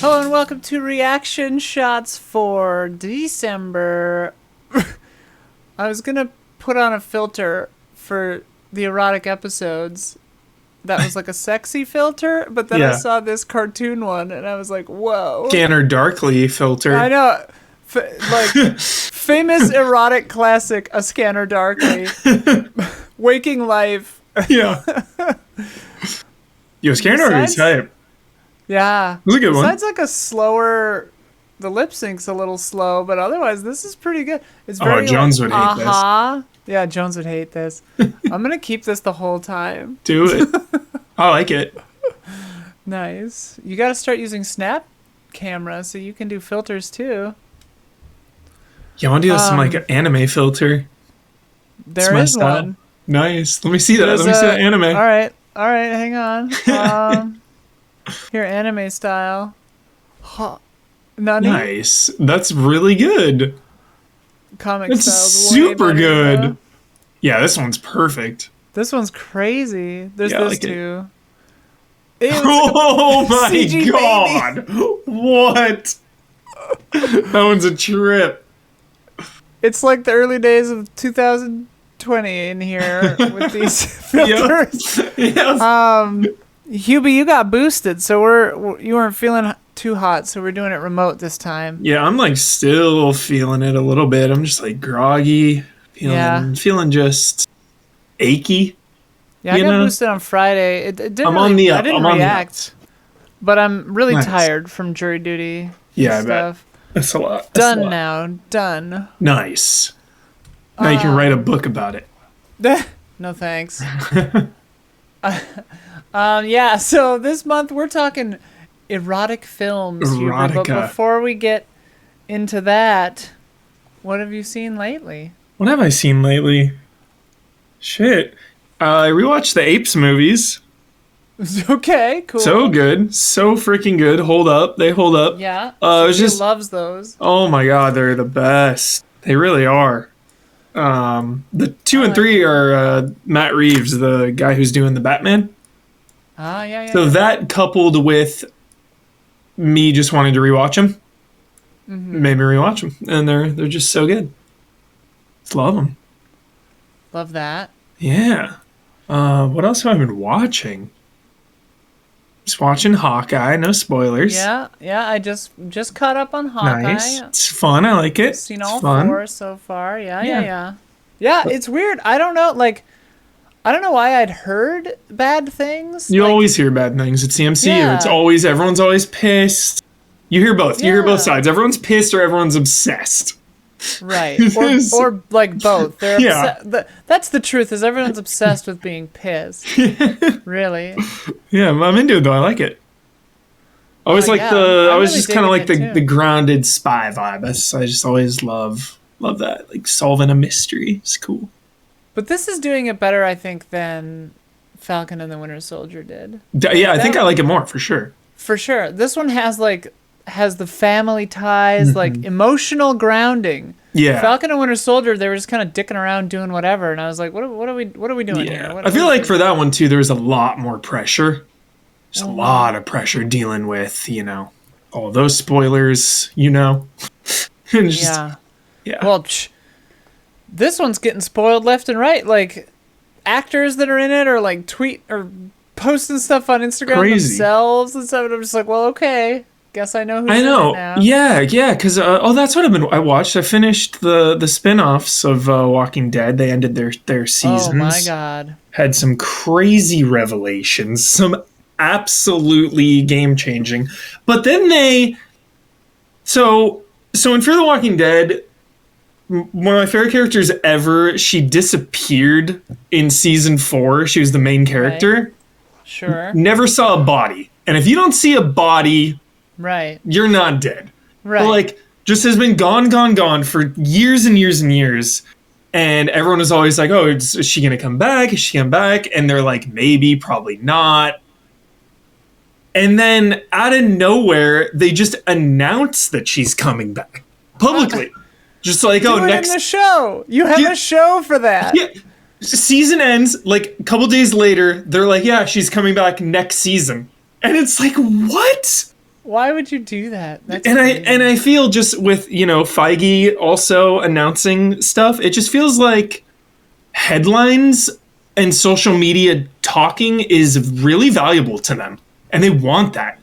Hello and welcome to Reaction Shots for December. I was gonna put on a filter for the erotic episodes that was like a sexy filter, but then I saw this cartoon one and I was like, whoa. Scanner Darkly filter. I know. Like, famous erotic classic, A Scanner Darkly. Waking Life. Yeah. Yo, Scanner Darkly's type. Yeah. It was a good one. Besides like a slower, the lip sync's a little slow, but otherwise this is pretty good. It's very Jones would hate this. Yeah, Jones would hate this. I'm gonna keep this the whole time. Do it. I like it. Nice. You gotta start using Snap camera so you can do filters too. Yeah, I want to do some like anime filter. There is one. Nice. Let me see that. Let me see that anime. All right, hang on. Here, anime style. Nani? Nice. That's really good. Comic style. style's Super good. Though. Yeah, this one's perfect. This one's crazy. There's this too. Oh my CG god! Baby. What? That one's a trip. It's like the early days of 2020 in here with these filters. Yes. Hubie, you got boosted, so you weren't feeling too hot, so we're doing it remote this time. Yeah, I'm like still feeling it a little bit. I'm just like groggy, feeling just achy. Yeah, I got boosted on Friday. It didn't I'm really, on the up. I didn't react, but I'm really tired from jury duty. Yeah, stuff. I bet. That's a lot. Done now. Done. Nice. Now you can write a book about it. No thanks. Yeah, so this month we're talking erotic films. Erotica. Hubert, but before we get into that, what have you seen lately? What have I seen lately? Shit. I rewatched the Apes movies. Okay, cool. So good. So freaking good. Hold up. They hold up. Yeah. She loves those. Oh my god, they're the best. They really are. The 2 and 3 are Matt Reeves, the guy who's doing the Batman. Yeah. So that coupled with me just wanting to rewatch them made me rewatch them, and they're just so good. Just love them. Love that. Yeah. What else have I been watching? Just watching Hawkeye. No spoilers. Yeah. I just caught up on Hawkeye. Nice. It's fun. I like it. Seen all 4 so far. Yeah. It's weird. I don't know. Like, I don't know why I'd heard bad things. You always hear bad things. It's the MCU. Yeah. It's always, everyone's always pissed. You hear both. Yeah. You hear both sides. Everyone's pissed or everyone's obsessed. Right. Or like both. They're that's the truth, is everyone's obsessed with being pissed. Really. Yeah, I'm into it though. I like it. I was just kind of like the grounded spy vibe. I just always love that. Like solving a mystery. It's cool. But this is doing it better, I think, than Falcon and the Winter Soldier did. Yeah, I think I like it more, for sure. For sure. This one has the family ties, like emotional grounding. Yeah. Falcon and Winter Soldier, they were just kind of dicking around doing whatever, and I was like, what are we doing here? I feel like for that one too, there's a lot more pressure. There's a lot of pressure dealing with, all those spoilers, and just, yeah. Well, this one's getting spoiled left and right. Like, actors that are in it are like tweet or posting stuff on Instagram themselves and stuff. And I'm just like, well, okay. Guess I know who's in it now. Yeah, because that's what I watched. I finished the spin-offs of Walking Dead. They ended their seasons. Oh my god. Had some crazy revelations, some absolutely game-changing. But then so in Fear the Walking Dead, one of my favorite characters ever, she disappeared in season 4. She was the main character. Right. Sure. Never saw a body. And if you don't see a body, right, you're not dead. Right. But like, just has been gone for years and years and years. And everyone was always like, oh, is she going to come back? Is she come back? And they're like, maybe, probably not. And then out of nowhere, they just announce that she's coming back publicly. Just like, next in the show. You have a show for that. Yeah. Season ends, like a couple days later, they're like, yeah, she's coming back next season. And it's like, what? Why would you do that? That's And crazy. I feel just with, Feige also announcing stuff, it just feels like headlines and social media talking is really valuable to them, and they want that.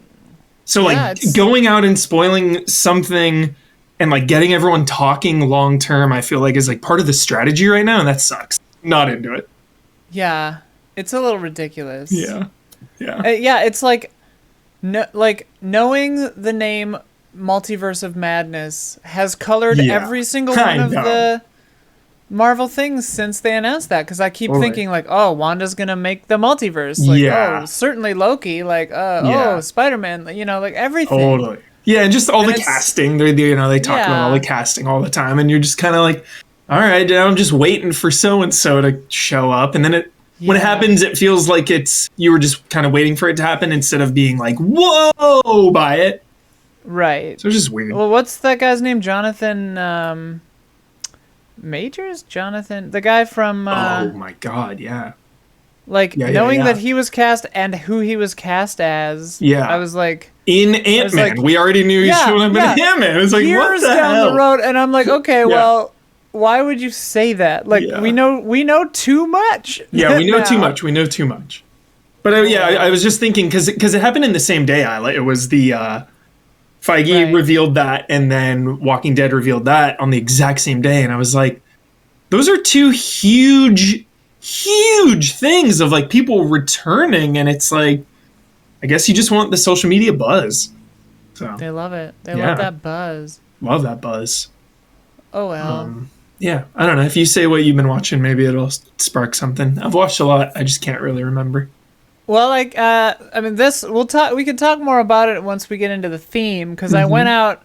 So Yeah, like it's going out and spoiling something and like getting everyone talking long term, I feel like is like part of the strategy right now, and that sucks. Not into it. yeah, it's a little ridiculous. Yeah. Yeah. Yeah, it's like no, like knowing the name Multiverse of Madness has colored Yeah. every single I one of know. the Marvel things since they announced that, because I keep Totally. thinking like, oh, Wanda's gonna make the multiverse, like, oh, Yeah. certainly Loki, like, oh, Yeah. Spider-Man, like everything. Totally. Yeah, and just all And the it's casting. They talk about all the yeah, casting all the time, and you're just kind of like, all right, I'm just waiting for so and so to show up, and then when it yeah, happens, it feels like you were just kind of waiting for it to happen instead of being like, whoa, by it. right. So it's just weird. Well, what's that guy's name? Jonathan Majors? Jonathan, the guy from Oh my god, yeah, like yeah, yeah, knowing yeah. that he was cast and who he was cast as. Yeah. I was like, In Ant-Man, like, we already knew he showed up in Ant-Man. It's like, what years the down hell? the road, and I'm like, okay, well, why would you say that? Like, Yeah. we know too much. Yeah, we know too now. much. We know too much. But I was just thinking because it happened in the same day. It was the Feige Right. revealed that, and then Walking Dead revealed that on the exact same day, and I was like, those are two huge, huge things of like people returning, and it's like, I guess you just want the social media buzz. So They love it. They Yeah. love that buzz. love that buzz. Oh well. Yeah, I don't know. If you say what you've been watching, maybe it'll spark something. I've watched a lot. I just can't really remember. Well, like, I mean, this we'll talk. We can talk more about it once we get into the theme, because I went out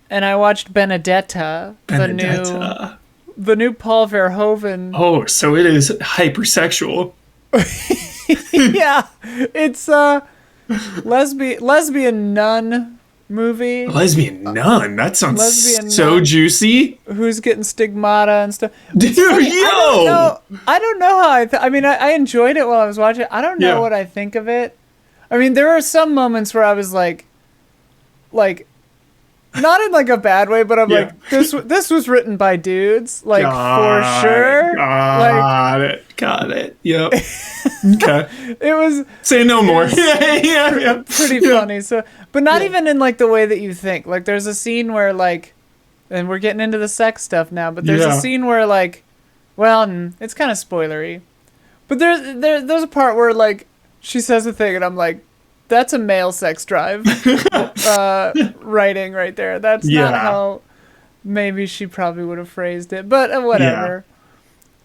and I watched Benedetta, Benedetta. the new Paul Verhoeven. Oh, so it is hypersexual. Yeah, it's a lesbian nun movie Lesbian nun. That sounds Lesbian so nun. juicy. who's getting stigmata and stuff. Dude, Funny, yo! I don't know how I mean, I enjoyed it while I was watching it. I don't know Yeah. what I think of it. I mean, there are some moments where I was like, not in like a bad way, but I'm Yeah. like, this was written by dudes, like, for sure. Got it. Yep. Okay. It was Say no more. Yeah. pretty funny. So, but not even in like the way that you think. Like, there's a scene where like, and we're getting into the sex stuff now, but there's Yeah. a scene where like, well, it's kind of spoilery, but there's a part where like she says a thing, and I'm like, that's a male sex drive writing right there. That's not Yeah. how maybe she probably would have phrased it, but whatever.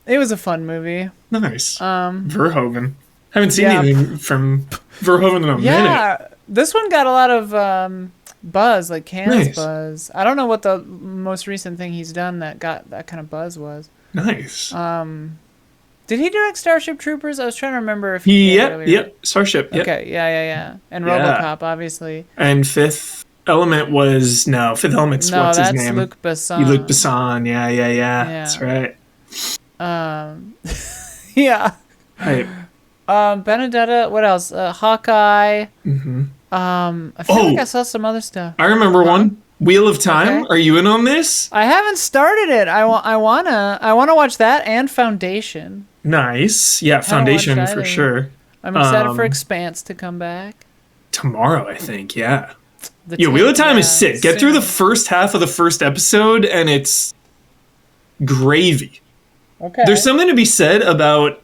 It was a fun movie. Nice. Verhoeven. Haven't seen yeah. anything from Verhoeven in a minute. Yeah, this one got a lot of buzz, like Cannes Nice. buzz. I don't know what the most recent thing he's done that got that kind of buzz was. Nice. Did he direct Starship Troopers? I was trying to remember if he did earlier. Yep. Starship. Yep. Okay, yeah. And Yeah. RoboCop, obviously. And Fifth Element's No, what's his that's name? Luc Besson. Luc Besson. Yeah. That's right. Yeah. Right. Benedetta. What else? Hawkeye. Mm-hmm. I feel like I saw some other stuff. I remember one. Wheel of Time. Okay. Are you in on this? I haven't started it. I wanna watch that and Foundation. Nice. Yeah, haven't Foundation watched for either. sure. I'm excited for Expanse to come back. Tomorrow, I think. Yeah. The Yeah, Wheel of tape, Time is yeah, sick. Get through the soon. first half of the first episode, and it's gravy. Okay. There's something to be said about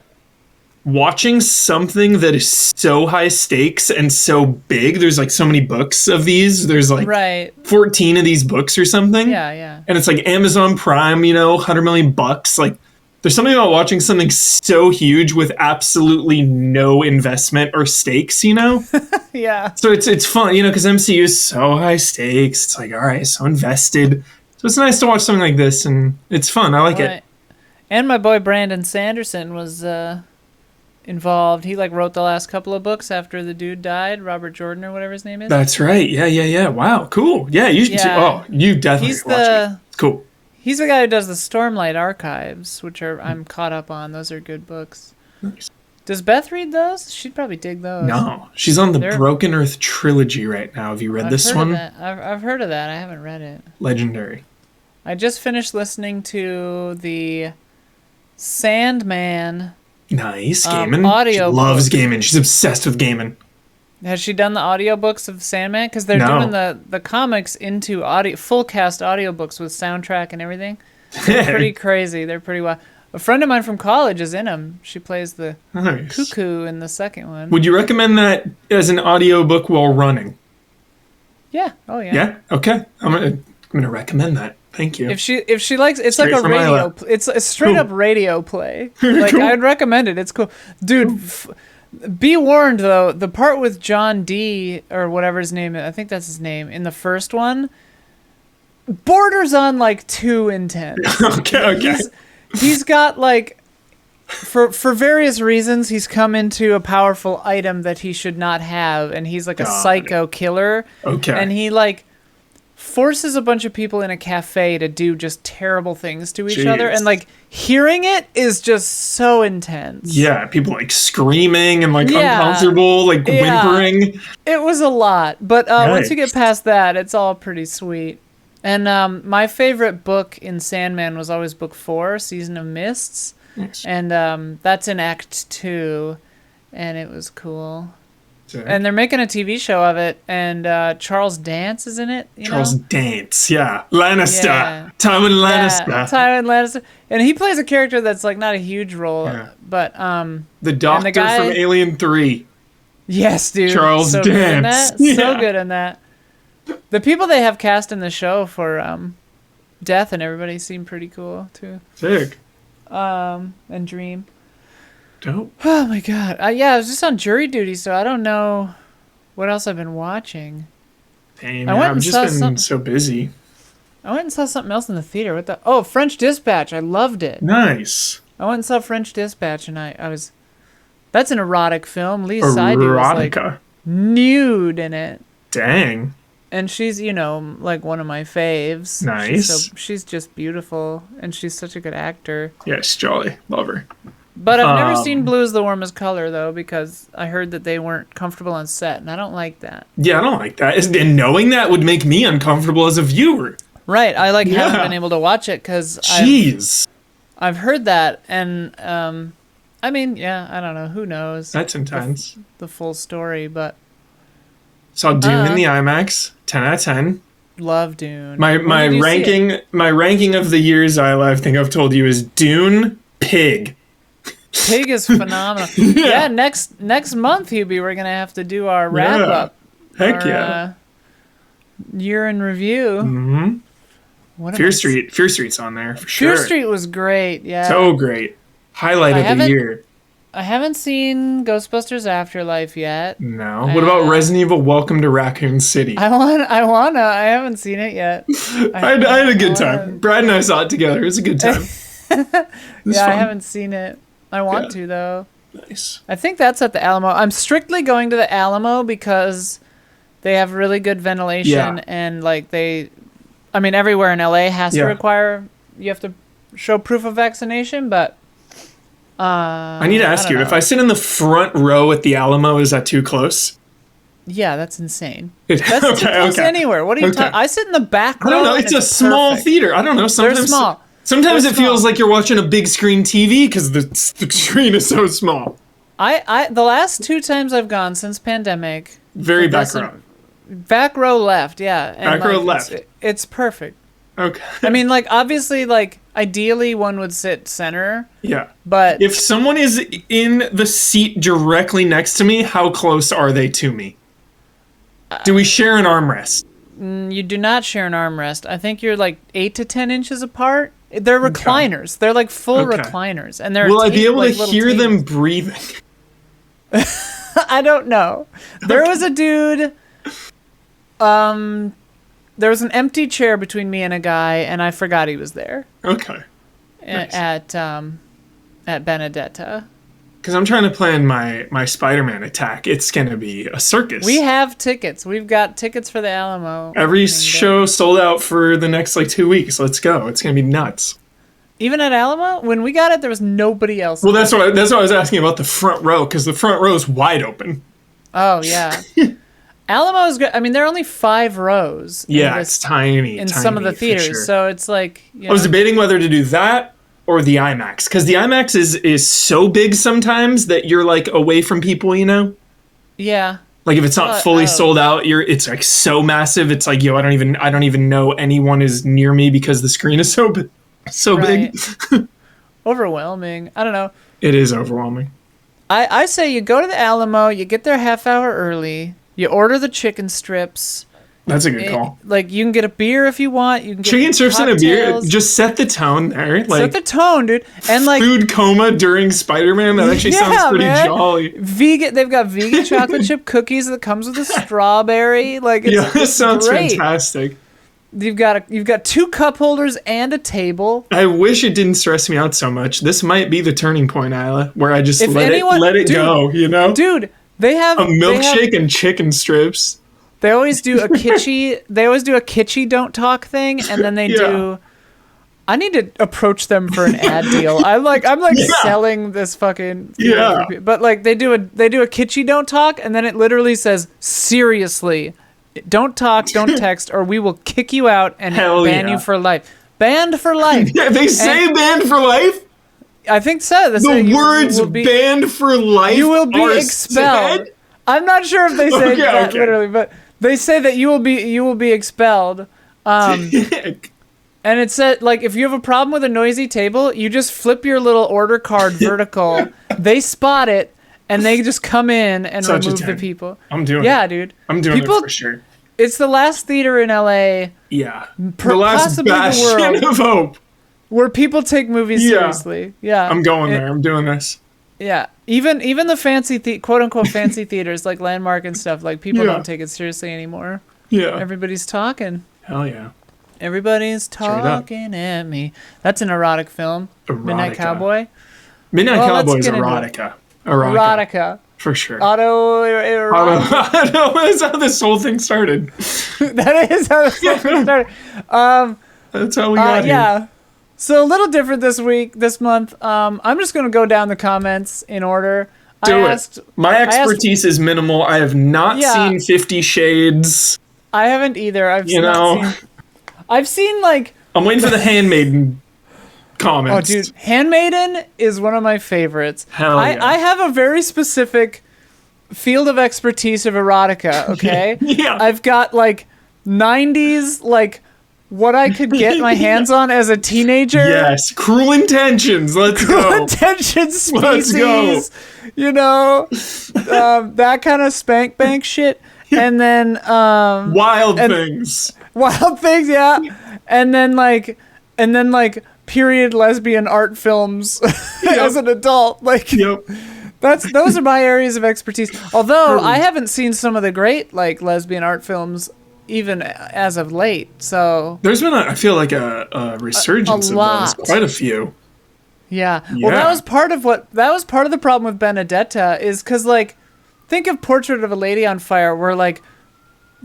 watching something that is so high stakes and so big. There's like so many books of these. There's like right. 14 of these books or something. Yeah. And it's like Amazon Prime, $100 million bucks. Like, there's something about watching something so huge with absolutely no investment or stakes, Yeah. So it's fun, because MCU is so high stakes. It's like, all right, so invested. So it's nice to watch something like this, and it's fun. I like it. Right. And my boy Brandon Sanderson was involved. He like wrote the last couple of books after the dude died, Robert Jordan or whatever his name is. That's right. Yeah. Wow, cool. Yeah, you should Yeah. you definitely He's watch it. It's cool. He's the guy who does the Stormlight Archives, which I'm caught up on. Those are good books. Nice. Does Beth read those? She'd probably dig those. No, she's on the Broken Earth trilogy right now. Have you read this one? I've heard of that. I haven't read it. Legendary. I just finished listening to the Sandman. Nice. Gaiman. Audio. She loves Gaiman. She's obsessed with Gaiman. Has she done the audiobooks of Sandman? Because they're doing the comics into full cast audiobooks with soundtrack and everything. They're pretty crazy. They're pretty wild. A friend of mine from college is in them. She plays the cuckoo in the second one. Would you recommend that as an audiobook while running? Yeah. Oh yeah. Yeah. Okay. I'm gonna recommend that. Thank you. If she likes, it's straight like a radio. It's a straight up radio play. Like cool. I'd recommend it. It's cool, dude. Be warned though. The part with John D or whatever his name is, I think that's his name in the first one, borders on like too intense. Okay. He's got like, for various reasons, he's come into a powerful item that he should not have, and he's like a psycho killer. Okay. And he like forces a bunch of people in a cafe to do just terrible things to each other, and like hearing it is just so intense. Yeah, people like screaming and like uncomfortable, like whimpering. It was a lot, but once you get past that, it's all pretty sweet. And my favorite book in Sandman was always book 4, Season of Mists. Nice. And that's in Act 2, and it was cool. Sorry. And they're making a TV show of it, and Charles Dance is in it. Charles Dance, yeah. Lannister. Yeah. Tywin Lannister. Yeah, Tywin Lannister. And he plays a character that's like not a huge role, but... the doctor from Alien 3. Yes, dude. Charles Dance. So good in that. The people they have cast in the show for Death and everybody seem pretty cool too. Sick. And Dream. Dope. Oh my god. I was just on jury duty, so I don't know what else I've been watching. Damn, I've just been so busy. I went and saw something else in the theater. French Dispatch. I loved it. Nice. I went and saw French Dispatch, and I was... That's an erotic film. Lee Seydoux was like nude in it. Dang. And she's, like one of my faves. Nice. She's just beautiful, and she's such a good actor. Yes, jolly. Love her. But I've never seen Blue is the Warmest Color, though, because I heard that they weren't comfortable on set, and I don't like that. Yeah, I don't like that. And knowing that would make me uncomfortable as a viewer. Right. I haven't been able to watch it, because I've heard that, and, I mean, I don't know. Who knows? That's intense. The full story, but... Saw Dune in the IMAX. 10 out of 10. Love Dune. My ranking of the years, Isla, I think I've told you, is Dune, Pig. Pig is phenomenal. Yeah, next month, Hubie, we're gonna have to do our wrap up. Heck yeah. Year in review. Mm-hmm. Fear Street's on there for sure. Fear Street was great. Yeah. So great. Highlight of the year. I haven't seen Ghostbusters Afterlife yet. No. What about Resident Evil Welcome to Raccoon City? I wanna. I haven't seen it yet. I had a good time. Brad and I saw it together. It was a good time. Fun. I haven't seen it. I want to, though. Nice. I think that's at the Alamo. I'm strictly going to the Alamo because they have really good ventilation and everywhere in LA has to require, you have to show proof of vaccination, but I need to ask you, if I sit in the front row at the Alamo, is that too close? Yeah, that's insane. That's too close anywhere. What are you talking? I sit in the back row. I don't know. It's a small theater. I don't know. They're small. Sometimes it feels like you're watching a big screen TV because the screen is so small. The last 2 times I've gone since pandemic. Very back row. Back row left, yeah. And back row left. It's perfect. Okay. I mean, obviously, ideally one would sit center. Yeah. But if someone is in the seat directly next to me, how close are they to me? Do we share an armrest? You do not share an armrest. I think you're 8 to 10 inches apart. They're recliners. They're full recliners, and they're. Will I be able to hear them breathing? I don't know. There was a dude. There was an empty chair between me and a guy, and I forgot he was there. Okay. Nice. At Benedetta. Because I'm trying to plan my Spider-Man attack. It's going to be a circus. We have tickets. We've got tickets for the Alamo. Every show sold out for the next 2 weeks. Let's go. It's going to be nuts. Even at Alamo, when we got it, there was nobody else. Well, that's what I was asking about the front row, because the front row is wide open. Oh yeah. Alamo's good. I mean, there are only 5 rows. Yeah, it's tiny. In some of the theaters, sure. so it's like. I was debating whether to do that or the IMAX, because the IMAX is so big sometimes that you're like away from people, you know? Yeah. Like if it's not fully sold out, it's like so massive. It's like, I don't even know anyone is near me because the screen is so big. Overwhelming. I don't know. It is overwhelming. I say you go to the Alamo, you get there half hour early, you order the chicken strips. That's a good call. Like, you can get a beer if you want. You can get chicken strips and a beer. cocktails. Just set the tone there. Like, set the tone, dude. And like food coma during Spider-Man. That actually sounds pretty jolly. Vegan. They've got vegan chocolate chip cookies that comes with a strawberry. Like, this sounds great. fantastic. You've got 2 cup holders and a table. I wish it didn't stress me out so much. This might be the turning point, Isla, where I just let it go. You know, dude. They have a milkshake and chicken strips. They always do a kitschy. They always do a kitschy don't talk thing, and then they do. I need to approach them for an ad deal. I'm like selling this fucking. But like they do a kitschy don't talk, and then it literally says seriously, don't talk, don't text, or we will kick you out and ban you for life. Banned for life. Yeah, they say banned for life. I think so. The words "banned for life" you will be expelled. Said? I'm not sure if they say that literally, but they say that you will be expelled. And it said, like, if you have a problem with a noisy table, you just flip your little order card vertical. They spot it, and they just come in and remove the people. I'm doing it. Yeah, dude. I'm doing it for sure. It's the last theater in LA. Yeah. The last bastion of hope. Where people take movies seriously. Yeah. I'm going there. I'm doing this. Yeah. Even the fancy, quote unquote fancy theaters like Landmark and stuff, like people don't take it seriously anymore. Yeah. Everybody's talking. Hell yeah. Everybody's talking at me. That's an erotic film. Erotica. Midnight Cowboy. Midnight Cowboy is erotica. Erotica. For sure. Erotica. That's how this whole thing started. That is how this whole thing started. That's how we got here. Yeah. So a little different this month. I'm just going to go down the comments in order. My expertise is minimal. I have not seen 50 Shades. I haven't either. I've seen like... I'm waiting for the Handmaiden comments. Oh, dude. Handmaiden is one of my favorites. Hell yeah. I have a very specific field of expertise of erotica, okay? Yeah. I've got like 90s, like... what I could get my hands on as a teenager. Yes, Cruel Intentions. Let's go. Cruel Intentions species. Let's go. You know, that kind of spank bank shit. And then Wild Things. Wild Things, yeah. And then like period lesbian art films as an adult. Like those are my areas of expertise. Although I haven't seen some of the great like lesbian art films even as of late, so there's been I feel like a resurgence of those. Quite a few. Yeah. Well, that was part of the problem with Benedetta is because like think of Portrait of a Lady on Fire, where like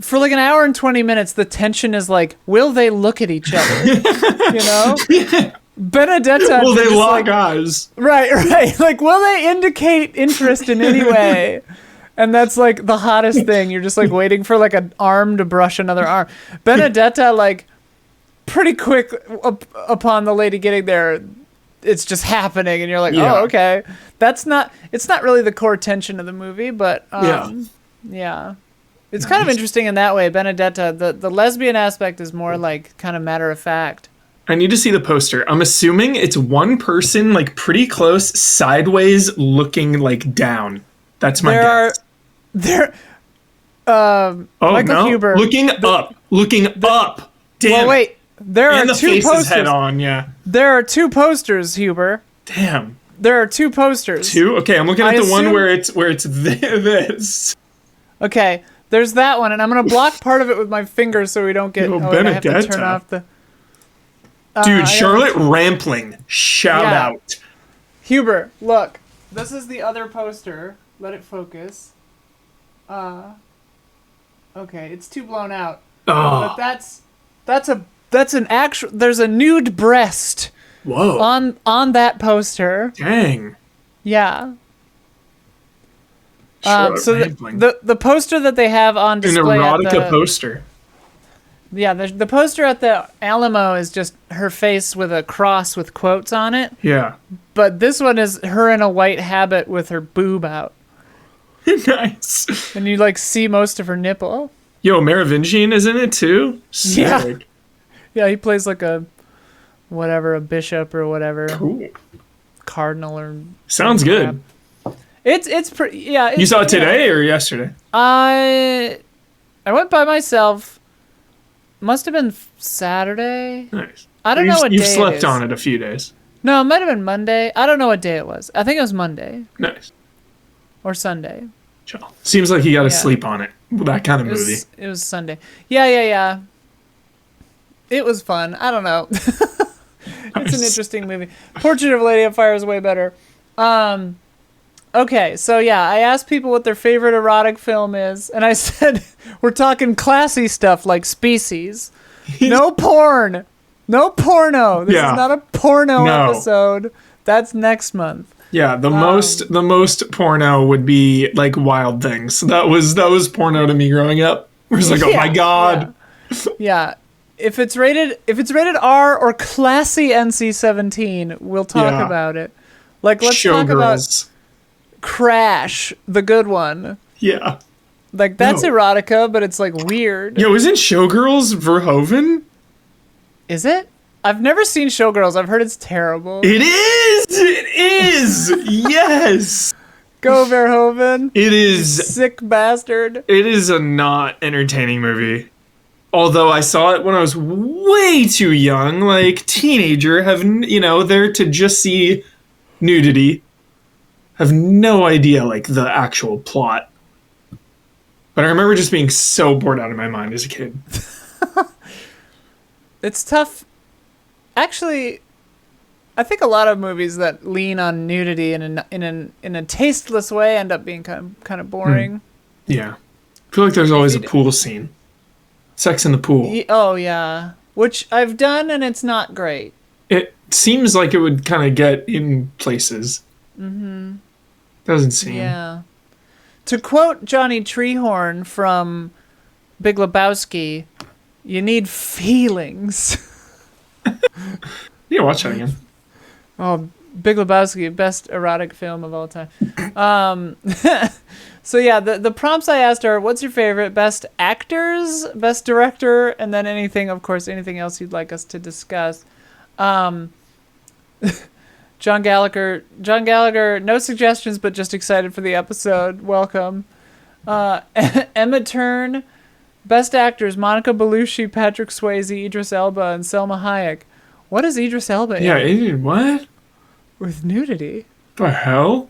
for like an hour and 20 minutes the tension is like, will they look at each other? You know? Benedetta. Will they lock eyes? Right. Like, will they indicate interest in any way? And that's like the hottest thing. You're just like waiting for like an arm to brush another arm. Benedetta, like pretty quick upon the lady getting there, it's just happening, and you're like, oh, okay. It's not really the core tension of the movie, but yeah. It's kind of interesting in that way. Benedetta, the lesbian aspect is more like kind of matter of fact. I need to see the poster. I'm assuming it's one person like pretty close, sideways, looking like down. That's my guess. Michael Huber. Looking up. Damn. Well, wait. There are two posters. Head on, yeah. There are 2 posters, Huber. Damn. There are 2 posters. 2? Okay, I'm looking at the one where it's this. Okay, there's that one, and I'm gonna block part of it with my finger so we don't get. I have to turn off the. Dude, Charlotte Rampling, shout out. Huber, look. This is the other poster. Let it focus. Okay, it's too blown out. Oh. But that's an actual. There's a nude breast Whoa. on that poster. Dang. Yeah. Sure, So the poster that they have on an display erotica poster. the poster at the Alamo is just her face with a cross with quotes on it. Yeah. But this one is her in a white habit with her boob out. Nice. And you like see most of her nipple. Yo, Merovingian is in it too? Sick. Yeah. Yeah, he plays like a bishop or whatever. Cool. Cardinal or sounds good. It's pretty. Yeah. You saw it today or yesterday? I went by myself. Must have been Saturday. Nice. I don't know what day You've slept it is. on it a few days. No, it might have been Monday. I don't know what day it was. I think it was Monday Nice. or Sunday. Chill. Seems like you got to sleep on it. That kind of movie. It was Sunday. Yeah. It was fun. I don't know. It's an interesting movie. Portrait of a Lady on Fire is way better. Okay, so yeah, I asked people what their favorite erotic film is, and I said, we're talking classy stuff like Species. No porn. No porno. This is not a porno episode. That's next month. Yeah, the most porno would be like Wild Things. That was porno to me growing up. It was like, oh my god. Yeah. If it's rated R or classy NC-17, we'll talk about it. Like, let's talk about Crash, the good one. Yeah. Like, that's erotica, but it's like weird. Yo, isn't Showgirls Verhoeven? Is it? I've never seen Showgirls. I've heard it's terrible. It is! It is! Yes! Go Verhoeven. It is. Sick bastard. It is a not entertaining movie. Although I saw it when I was way too young, like teenager, there to just see nudity. Have no idea, like, the actual plot. But I remember just being so bored out of my mind as a kid. It's tough. Actually, I think a lot of movies that lean on nudity in a tasteless way end up being kind of boring. Yeah. I feel like there's always a pool scene. Sex in the pool. Oh, yeah. Which I've done, and it's not great. It seems like it would kind of get in places. Mm-hmm. Doesn't seem. Yeah. To quote Johnny Treehorn from Big Lebowski, you need feelings. Yeah, watch that again. Oh, Big Lebowski, best erotic film of all time. So yeah, the prompts I asked are, what's your favorite? Best actors, best director, and then anything else you'd like us to discuss. John Gallagher, no suggestions, but just excited for the episode. Welcome. Emma Turn, best actors, Monica Bellucci, Patrick Swayze, Idris Elba, and Selma Hayek. What is Idris Elba in? Yeah, what? With nudity. The hell?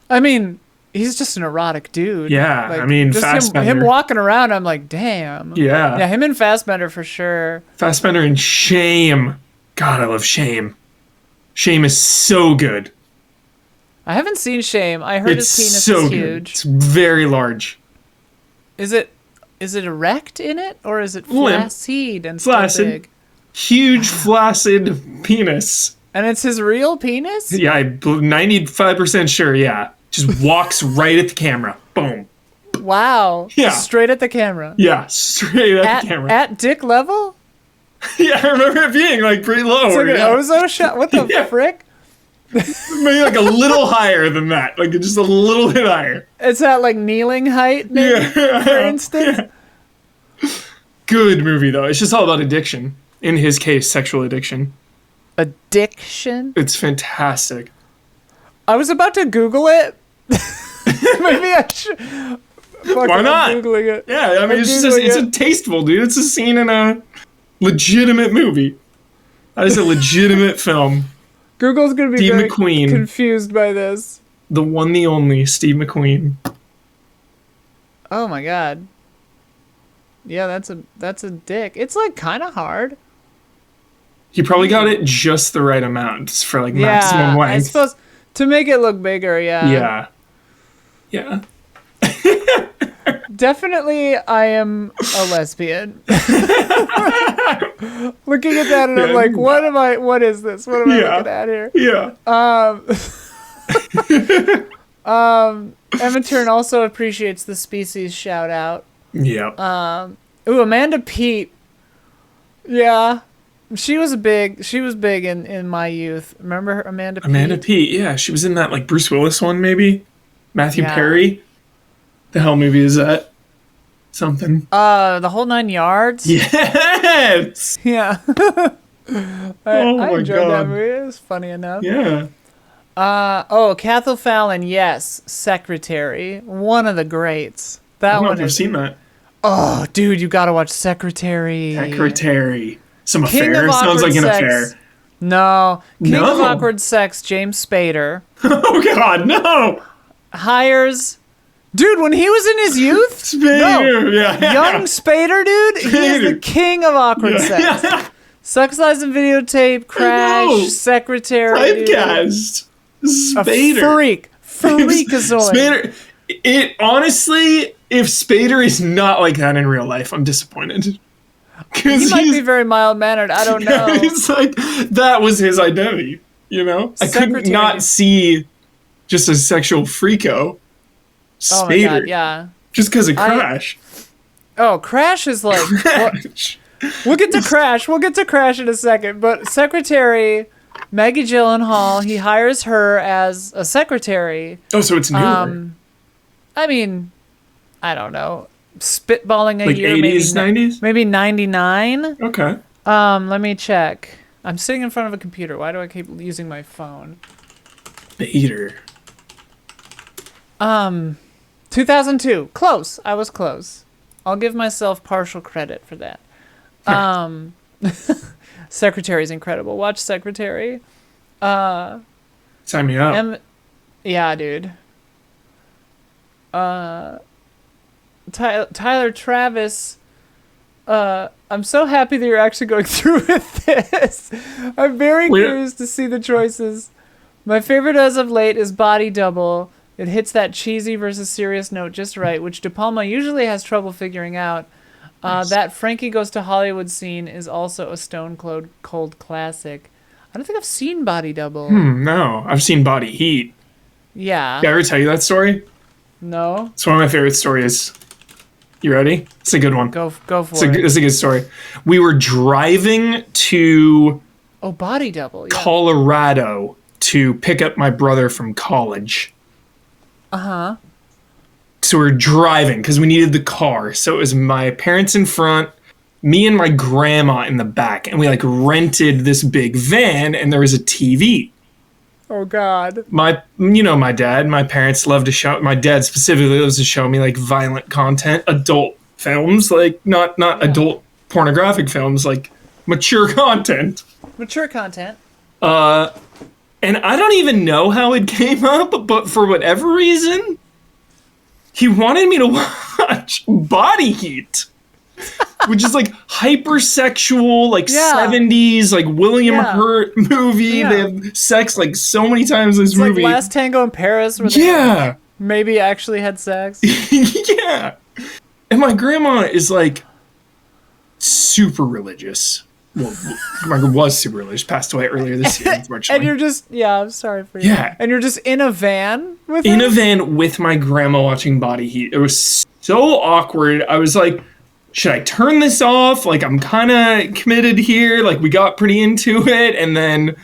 I mean, he's just an erotic dude. Yeah, like, I mean, just Fassbender. him walking around, I'm like, damn. Yeah. Yeah, him and Fassbender for sure. Fassbender and Shame. God, I love Shame. Shame is so good. I haven't seen Shame. I heard his penis is huge. It's very large. Is it erect in it, or is it flaccid and still big? Huge, flaccid penis. And it's his real penis? Yeah, I'm 95% sure, yeah. Just walks right at the camera. Boom. Wow. Yeah. Straight at the camera. Yeah, straight at the camera. At dick level? Yeah, I remember it being like pretty low. It's like an ozo shot. What the frick? Maybe like a little higher than that. Like just a little bit higher. It's at like kneeling height, maybe, for instance? Yeah. Good movie, though. It's just all about addiction. In his case, sexual addiction. Addiction? It's fantastic. I was about to Google it. Maybe I should. Why not? I'm Googling it. Yeah, I mean, it's a tasteful, dude. It's a scene in a legitimate movie. That is a legitimate film. Google's going to be Steve very McQueen. Confused by this. The one, the only, Steve McQueen. Oh my god. Yeah, that's a dick. It's like kind of hard. He probably got it just the right amount for like maximum length. I suppose to make it look bigger, yeah. Yeah. Yeah. Definitely, I am a lesbian. Looking at that, and I'm like, what is this? What am I looking at here? Yeah. Emma Turn also appreciates the species shout out. Yeah. Ooh, Amanda Peet. Yeah. She was big in my youth. Remember her, Amanda Peet? Amanda Peet, yeah. She was in that like Bruce Willis one, maybe? Matthew Yeah. Perry? The hell movie is that? Something. The Whole 9 Yards? Yes! Yeah. I enjoyed that God. movie. It was funny enough. Yeah. Cathal Fallon, yes. Secretary. One of the greats. I That don't know one if I've is. seen that. Oh, dude, you gotta watch Secretary. Secretary. Some King affair? of Sounds like Awkward an Sex. affair. No. King No. of Awkward Sex, James Spader, Oh, God, no! hires. Dude, when he was in his youth? Spader, yeah. Young Spader, dude? He is the Spader. king of awkward sex. Sex Lies and Videotape, Crash, Secretary. Dude. Typecast. A Spader. Freakazoid. Spader. It honestly, if Spader is not like that in real life, I'm disappointed. He might be very mild-mannered. I don't know. It's like that was his identity, you know? I could Secretary. not see just a sexual freako. Spader. Oh my god, yeah. Just because of Crash. Oh, Crash is like... Crash. We'll get to Crash. We'll get to Crash in a second. But Secretary, Maggie Gyllenhaal, he hires her as a secretary. Oh, so it's newer. I mean, I don't know. Spitballing a like year, 80s, 90s? maybe 99. Okay. Let me check. I'm sitting in front of a computer. Why do I keep using my phone? Spader. 2002. Close. I was close. I'll give myself partial credit for that. Secretary's incredible. Watch Secretary. Sign me up. Yeah, dude. Tyler Travis. I'm so happy that you're actually going through with this. I'm very curious to see the choices. My favorite as of late is Body Double. It hits that cheesy versus serious note just right, which De Palma usually has trouble figuring out. That Frankie Goes to Hollywood scene is also a stone cold classic. I don't think I've seen Body Double. No, I've seen Body Heat. Yeah. Did I ever tell you that story? No. It's one of my favorite stories. You ready? It's a good one. Go for it. It's a good story. We were driving to Body Double. Yeah. Colorado to pick up my brother from college. Uh-huh. So we were driving because we needed the car. So it was my parents in front, me and my grandma in the back, and we like rented this big van, and there was a TV. Oh God. My dad, my parents love to show. My dad specifically loves to show me like violent content, adult films, like not adult pornographic films, like mature content. Mature content. And I don't even know how it came up, but for whatever reason, he wanted me to watch Body Heat, which is like hypersexual, like 70s, like William Hurt movie. Yeah. They have sex like so many times in this It's movie. like Last Tango in Paris, where they maybe actually had sex. Yeah. And my grandma is like super religious. Well, my grandma was super religious, passed away earlier this year, unfortunately. And you're just, I'm sorry for you. Yeah. And you're just in a van with in her? a van with my grandma watching Body Heat. It was so awkward. I was like, should I turn this off? Like, I'm kind of committed here. Like, we got pretty into it, and then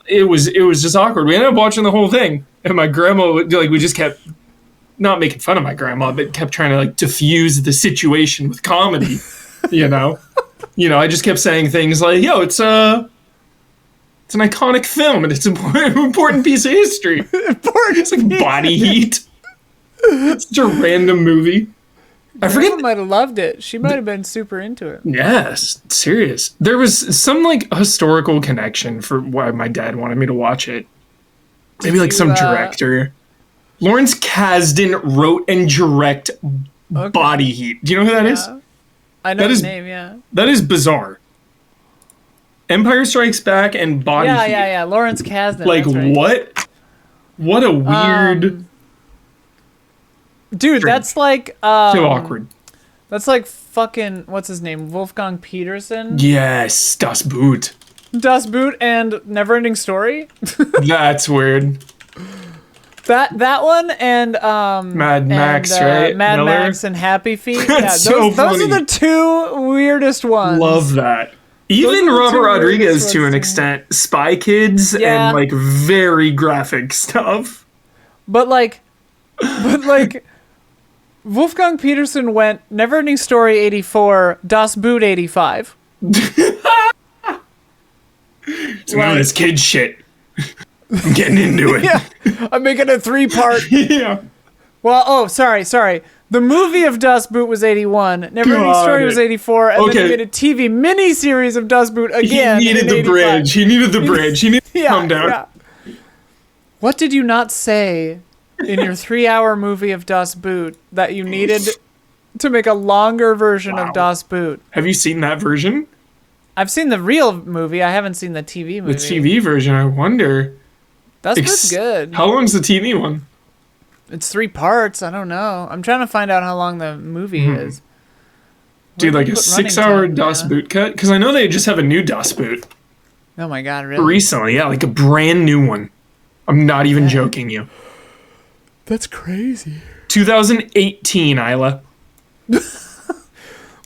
it was just awkward. We ended up watching the whole thing, and my grandma, like, we just kept not making fun of my grandma, but kept trying to like diffuse the situation with comedy. You know, I just kept saying things like, "Yo, it's an iconic film, and it's an important piece of history." It's like Body Heat. It's such a random movie. I forget. Grandma might have loved it. She might have been super into it. Yes, serious. There was some like historical connection for why my dad wanted me to watch it. Maybe like some director. Lawrence Kasdan wrote and direct Body Heat. Do you know who that is? I know his name, yeah. That is bizarre. Empire Strikes Back and Body Heat. Yeah. Lawrence Kasdan. Like, that's right. what? What a weird... Dude, Strange. that's like So awkward. That's like fucking what's his name? Wolfgang Peterson? Yes, Das Boot. Das Boot and Neverending Story? That's weird. That one and Mad Max, right? Mad Miller? Max and Happy Feet. That's Yeah, so those are funny. the two weirdest ones. Love that. Those Even are the Robert two Rodriguez weirdest to ones an to me. extent. Spy Kids Yeah. and like very graphic stuff. But like Wolfgang Peterson went Neverending Story 84, Das Boot 85. Some of this kid shit. I'm getting into it. Yeah. I'm making a 3-part. Yeah. Well, sorry. The movie of Das Boot was 81. Neverending God. Story was 84. And then Okay. he made a TV miniseries of Das Boot again. He needed in the 85. bridge. He needed the bridge. He needed to calm down. Yeah. What did you not say in your 3-hour movie of Das Boot that you needed to make a longer version Wow. of Das Boot? Have you seen that version? I've seen the real movie. I haven't seen the TV movie. The TV version, I wonder. Das Boot's good. How long's the TV one? It's 3 parts. I don't know. I'm trying to find out how long the movie is. Dude, Where like do a you put running 6-hour time? Das Yeah. Boot cut? Because I know they just have a new Das Boot Oh my god, really? recently. Yeah, like a brand new one. I'm not even joking you. That's crazy. 2018, Isla.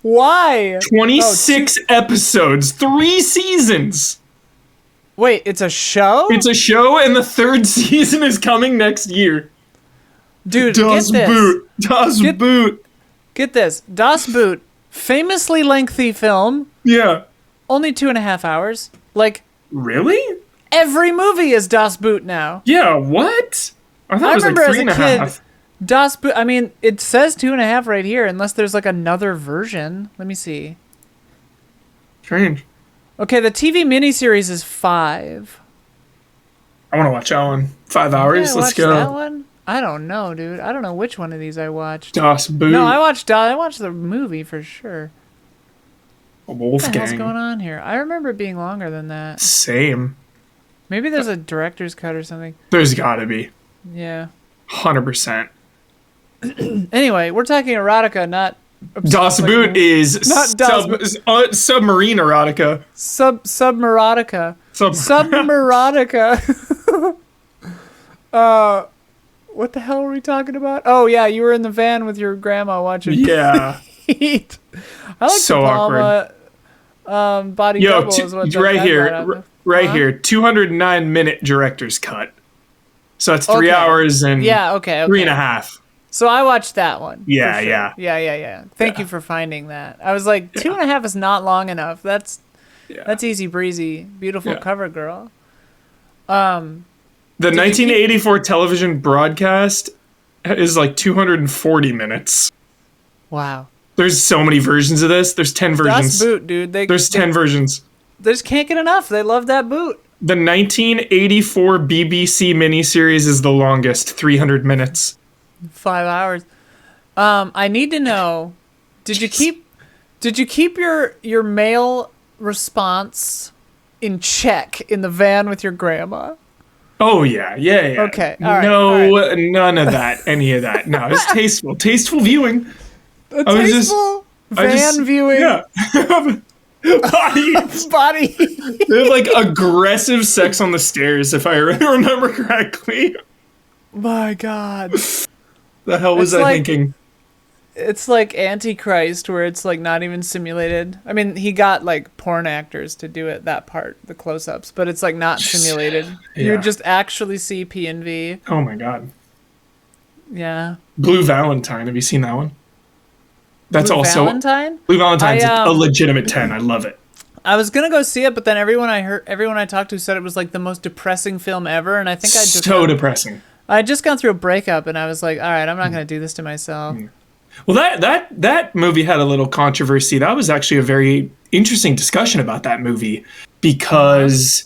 Why? 26 episodes, 3 seasons. Wait, it's a show? It's a show, and the 3rd season is coming next year. Dude, Das get this. Boot. Das Get- Boot. Get this. Das Boot, famously lengthy film, Yeah. only 2.5 hours. Like, Really? every movie is Das Boot now. Yeah, what? I thought I it was like remember as 3 and a a kid, half. Das Boot, I mean, it says 2.5 right here, unless there's like another version. Let me see. Strange. Okay, the TV miniseries is 5. I want to watch that one. 5 hours. Yeah, Let's watch go. that one? I don't know, dude. I don't know which one of these I watched. Das Boot. No, I watched the movie for sure. What the hell's Wolfgang. going on here? I remember it being longer than that. Same. Maybe there's a director's cut or something. There's gotta be. Yeah. 100%. Anyway, we're talking erotica, not Das like- Boot is Not Das submarine erotica. submerotica. Sub- Submerotica. What the hell were we talking about? Oh yeah, you were in the van with your grandma watching Yeah. Heat. I like So the Palma body Yo, double is what that right guy here, brought up. right Huh? here, 209-minute director's cut. So that's 3 Okay. hours and Yeah, okay. 3.5. So I watched that one. for Yeah, sure. yeah. Yeah. Thank you for finding that. I was like, 2.5 is not long enough. That's easy breezy. Beautiful Yeah. cover girl. The 1984 television broadcast is like 240 minutes. Wow. There's so many versions of this. There's 10 versions. Das Boot, dude. There's 10 versions. They just can't get enough. They love that boot. The 1984 BBC miniseries is the longest, 300 minutes. 5 hours. I need to know. Did you keep your mail response in check in the van with your grandma? Oh yeah. Okay, all right, No, all none of that. Any of that. No, it's tasteful viewing. A I was just- tasteful I van just- viewing Yeah. Body. body. They have like aggressive sex on the stairs, if I remember correctly. My God. The hell was It's I like- thinking? It's like Antichrist, where it's like not even simulated. I mean, he got like porn actors to do it, that part, the close-ups, but it's like not simulated. You Yeah. would just actually see P and V. Oh my god. Yeah. Blue Valentine. Have you seen that one? That's Blue also Valentine? Blue Valentine's I, a legitimate 10. I love it. I was gonna go see it, but then everyone I talked to said it was like the most depressing film ever, and I think Depressing. I had just gone through a breakup, and I was like, all right, I'm not gonna do this to myself. Well, that movie had a little controversy. That was actually a very interesting discussion about that movie because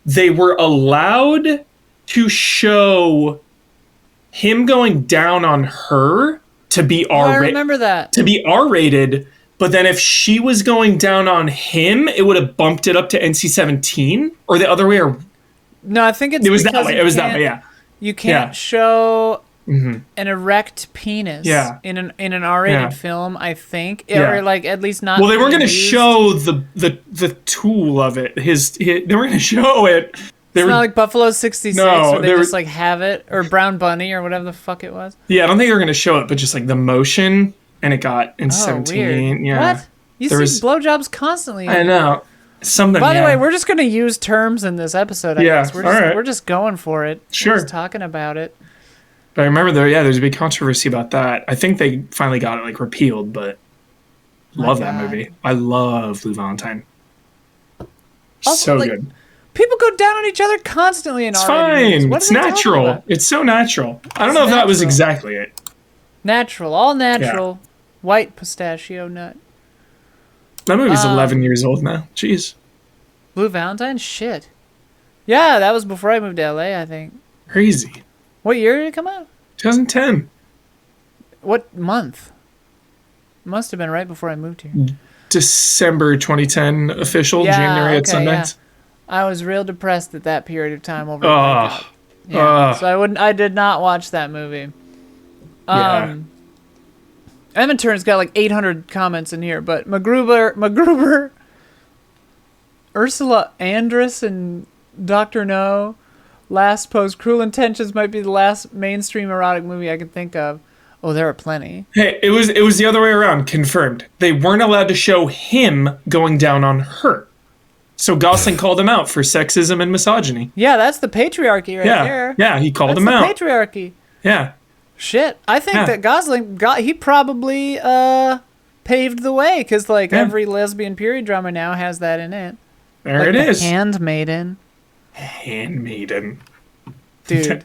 they were allowed to show him going down on her to be Oh, I R-rated. remember that. To be R-rated, but then if she was going down on him, it would have bumped it up to NC-17 or the other way. Or No, I think it's it was that because way. you It was that can't- way. Yeah. You can't Yeah. show an erect penis Yeah. in an R-rated Yeah. film, I think, Yeah. or like at least not. Well, they weren't going to used. show the tool of it. They weren't going to show it. They It's were not like Buffalo 66 no, where they they just were like have it, or Brown Bunny or whatever the fuck it was. yeah. I don't think they were going to show it, but just like the motion, and it got in Oh, 17. weird. Yeah, What? You there see was. blowjobs constantly. I know something. By the yeah. way, we're just gonna use terms in this episode. I Yeah, guess all right. we're just going for it. Sure. We're just talking about it. But I remember there's a big controversy about that. I think they finally got it like repealed, but love that God. movie. I love Blue Valentine. Also, So like, good. People go down on each other constantly in It's R-rated movies. fine. What It's are they talking natural. about? It's so natural. I don't know It's if that was natural. exactly it. Natural, all natural, white pistachio nut. That movie's 11 years old now. Jeez. Blue Valentine? Shit. Yeah, that was before I moved to LA, I think. Crazy. What year did it come out? 2010. What month? Must have been right before I moved here. December 2010 official, Yeah, January at okay, Sundance. I was real depressed at that period of time over. Oh. Yeah, so I did not watch that movie. Yeah. Evan Turn's got like 800 comments in here, but MacGruber, Ursula Andress, and Dr. No last post, Cruel Intentions might be the last mainstream erotic movie I can think of. Oh, there are plenty. Hey, it was the other way around, confirmed. They weren't allowed to show him going down on her. So Gosling called him out for sexism and misogyny. Yeah, that's the patriarchy right there. Yeah, he called That's him the out. patriarchy. Yeah. Shit, I think Yeah. that Gosling he probably paved the way, because like Yeah. every lesbian period drama now has that in it. There Like it The is. Handmaiden, Handmaiden. dude.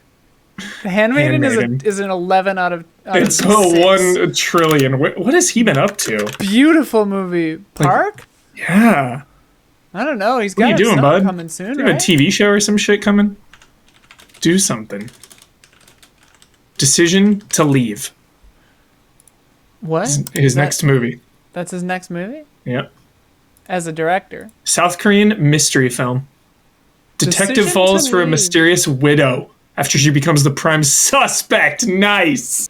The Handmaiden Handmaiden. is an 11 out of It's a 6. 1 trillion. What has he been up to? Beautiful movie. Park? Yeah. I don't know. He's What are got you doing, something bud? coming soon, You have right? a TV show or some shit coming? Do something. Decision to Leave. What? His next movie. That's his next movie? Yep. As a director. South Korean mystery film. Detective Decision falls to for a Leave. mysterious widow after she becomes the prime suspect. Nice.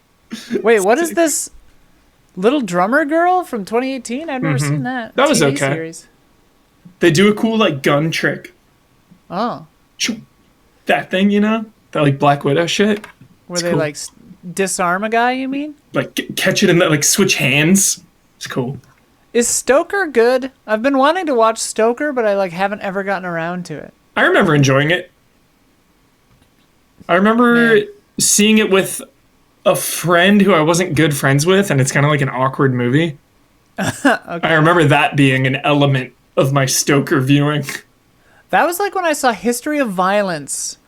Wait, what is this? Little Drummer Girl from 2018? I've never seen that. That was TV okay. Series. They do a cool like gun trick. Oh. Choo. That thing, you know? That like Black Widow shit. Where It's they cool. like disarm a guy, you mean? Like catch it and like switch hands. It's cool. Is Stoker good? I've been wanting to watch Stoker, but I like haven't ever gotten around to it. I remember enjoying it. I remember Man. seeing it with a friend who I wasn't good friends with, and it's kind of like an awkward movie. I remember that being an element of my Stoker viewing. That was like when I saw History of Violence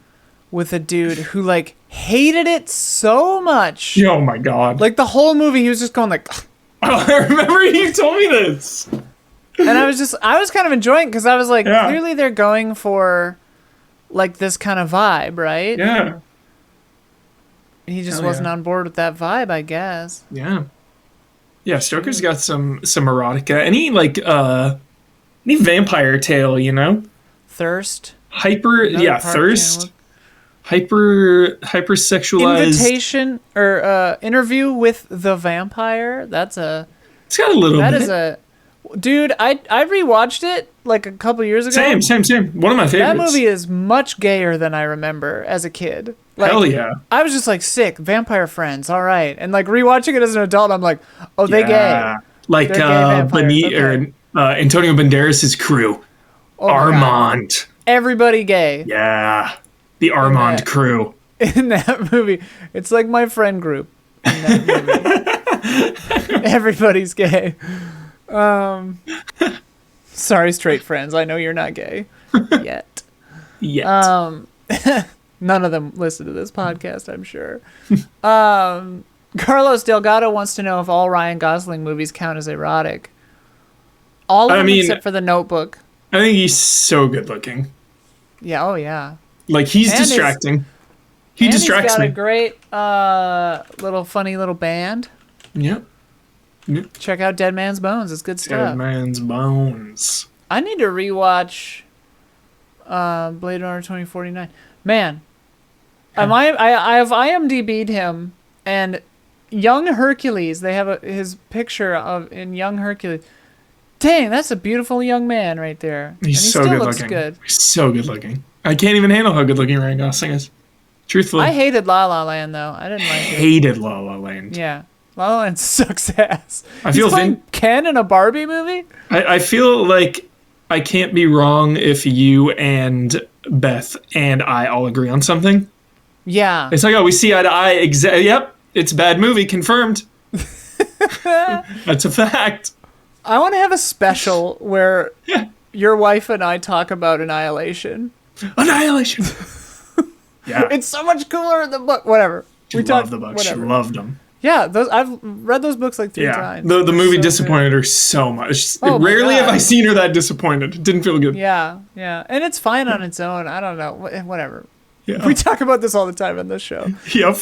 with a dude who like hated it so much. Oh my god. Like the whole movie he was just going like I remember you told me this. and I was kind of enjoying it because I was like, Yeah. clearly they're going for like this kind of vibe, right? Yeah. He just Hell wasn't yeah. on board with that vibe, I guess. Yeah. Yeah, Stoker's got some erotica. Any vampire tale, you know? Thirst. Hyper Another yeah, Park thirst. Chan-wook. Hypersexualized. Invitation or Interview with the Vampire. It's got a little that bit. is a dude. I rewatched it like a couple years ago. Same. One of my favorites. That movie is much gayer than I remember as a kid. Like, Hell yeah. I was just like, sick, vampire friends, all right. And like rewatching it as an adult, I'm like, oh, they gay. Like They're gay vampires, okay. Antonio Banderas' crew. Oh my God. Armand. Everybody gay Yeah. The Armand that. crew. in that movie. It's like my friend group in that movie. Everybody's gay. Sorry, straight friends. I know you're not gay yet. Yet. None of them listen to this podcast, I'm sure. Carlos Delgado wants to know if all Ryan Gosling movies count as erotic. All of them except for The Notebook. I think he's so good looking. Yeah, oh yeah. Like, he's And distracting. He distracts he's got me. a great funny little band. Yep. Check out Dead Man's Bones. It's good Dead stuff. Man's Bones. I need to rewatch Blade Runner 2049. Man, I have IMDb'd him, and young Hercules. They have his picture of in young Hercules. Dang, that's a beautiful young man right there. And he He's so still good looks looking. good. He's so good looking. I can't even handle how good looking Ryan Gosling is. Truthfully, I hated La La Land though. I didn't like it. hated La La Land. Yeah, La La Land sucks ass. I feel He's playing Ken in a Barbie movie. I feel like I can't be wrong if you and Beth and I all agree on something. Yeah. It's like, oh, we see eye to eye. Yep, it's a bad movie. Confirmed. That's a fact. I want to have a special where your wife and I talk about Annihilation. Annihilation. Yeah. It's so much cooler in the book. Whatever. She loved the books. She loved them. Yeah, I've read those books like 3 times. The movie so disappointed her so much. Oh my Rarely God. have I seen her that disappointed. It didn't feel good. Yeah, and it's fine on its own. I don't know, whatever. Yeah. We talk about this all the time in this show. Yep.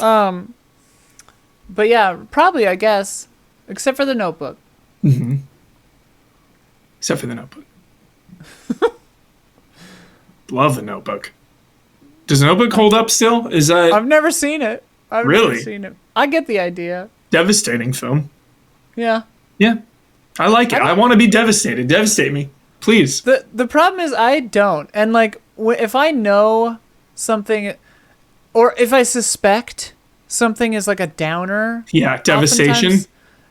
But yeah, probably I guess, except for The Notebook. Mm-hmm. Except for The Notebook. Love The Notebook. Does The Notebook hold up still? Is that I've never seen it. I've Really? never seen it. I get the idea. devastating film? Yeah. Yeah. I like it. I want to be devastated. Devastate me. Please. The problem is I don't. And like if I know something or if I suspect something is like a downer. Yeah, devastation.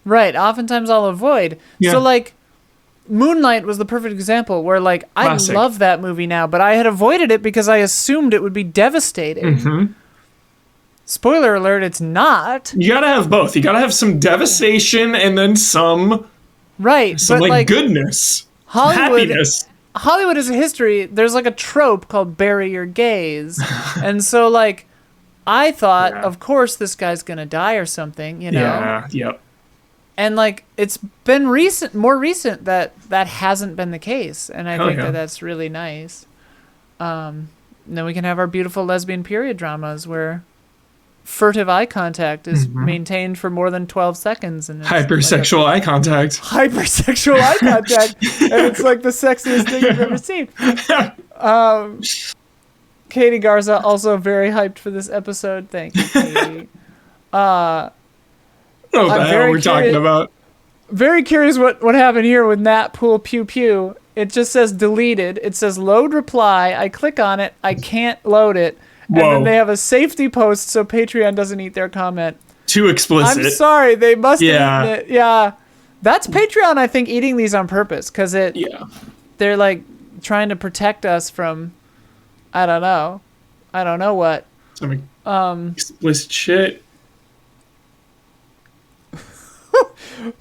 Oftentimes I'll avoid. Yeah. So like Moonlight was the perfect example where like Classic. I love that movie now, but I had avoided it because I assumed it would be devastating. Mm-hmm. Spoiler alert, it's not. You gotta have both. You gotta have some devastation and then some Right. but like goodness. Hollywood Happiness. Hollywood is a history. There's like a trope called bury your gays. And so like I thought, Yeah. of course this guy's gonna die or something, you know? Yeah, yep. And like it's been more recent that hasn't been the case. And I Hell think yeah. that that's really nice. And then we can have our beautiful lesbian period dramas where furtive eye contact is maintained for more than 12 seconds. And it's Hypersexual eye contact. hypersexual eye contact, and it's like the sexiest thing you've ever seen. Katie Garza also very hyped for this episode. Thank you, Katie. Oh, the hell very we're talking about. Very curious what happened here with Nat Pool Pew Pew. It just says deleted. It says load reply. I click on it. I can't load it. And Whoa. then they have a safety post so Patreon doesn't eat their comment. Too explicit. I'm sorry, they must have Yeah. eaten it. Yeah. That's Patreon, I think, eating these on purpose because Yeah. they're like trying to protect us from I don't know what. Some explicit shit.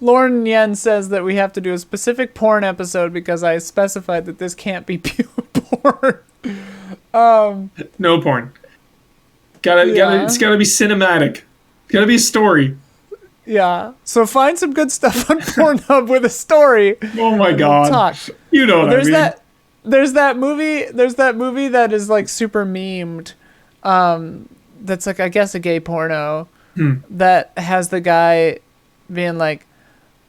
Lauren Yen says that we have to do a specific porn episode because I specified that this can't be pure porn. No porn. Yeah. It's gotta be cinematic. It's gotta be a story. Yeah. So find some good stuff on Pornhub with a story. Oh my and god. We'll talk. You know what I mean. There's that movie that is like super memed. That's like I guess a gay porno that has the guy being like,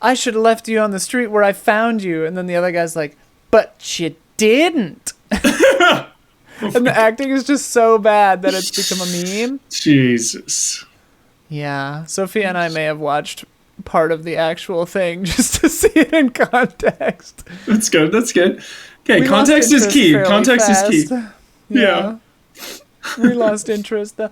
I should have left you on the street where I found you, and then the other guy's like, but you didn't. And the acting is just so bad that it's become a meme. Jesus. Yeah, Sophia and I may have watched part of the actual thing just to see it in context. That's good. Okay, We context lost is key. interest Context fairly is key. fast. Yeah. We lost interest though.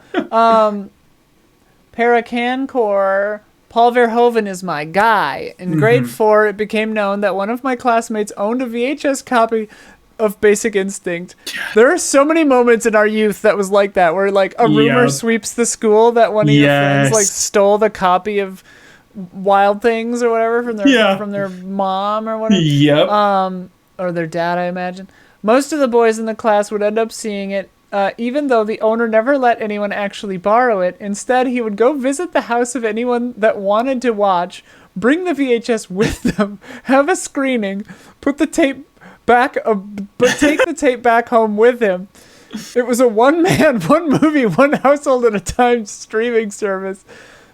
Parakancor. Paul Verhoeven is my guy. In grade 4, it became known that one of my classmates owned a VHS copy of Basic Instinct. There are so many moments in our youth that was like that, where like a rumor Yep. sweeps the school that one of your friends like Yes. stole the copy of Wild Things or whatever from their mom or whatever. Yep. Or their dad, I imagine. Most of the boys in the class would end up seeing it, even though the owner never let anyone actually borrow it. Instead, he would go visit the house of anyone that wanted to watch, bring the VHS with them, have a screening, put the tape back, but take the tape back home with him. It was a one-man, one movie, one household at a time streaming service.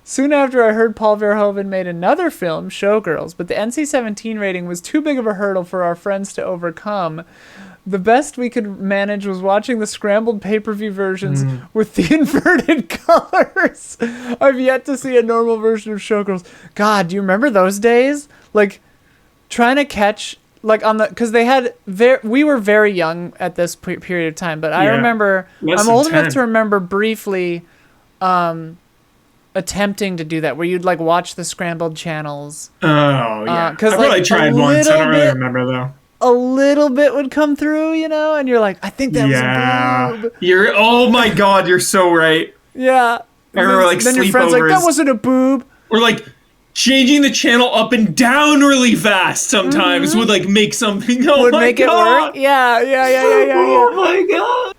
Soon after, I heard Paul Verhoeven made another film, Showgirls, but the NC-17 rating was too big of a hurdle for our friends to overcome. the best we could manage was watching the scrambled pay-per-view versions with the inverted colors. I've yet to see a normal version of Showgirls. God, do you remember those days? Like, trying to catch, like, on the, because they had, we were very young at this period of time, but I remember, I'm old enough to remember briefly attempting to do that, where you'd, like, watch the scrambled channels. Oh, yeah. I like, probably tried once. I don't really remember, though. A little bit would come through, you know, and you're like, I think that was a boob. Oh my God, you're so right. Yeah. I remember, like, then your friend's like, that wasn't a boob. Or, like, changing the channel up and down really fast sometimes would, like, make something. Oh, would my make God. It work. Yeah. Oh my God.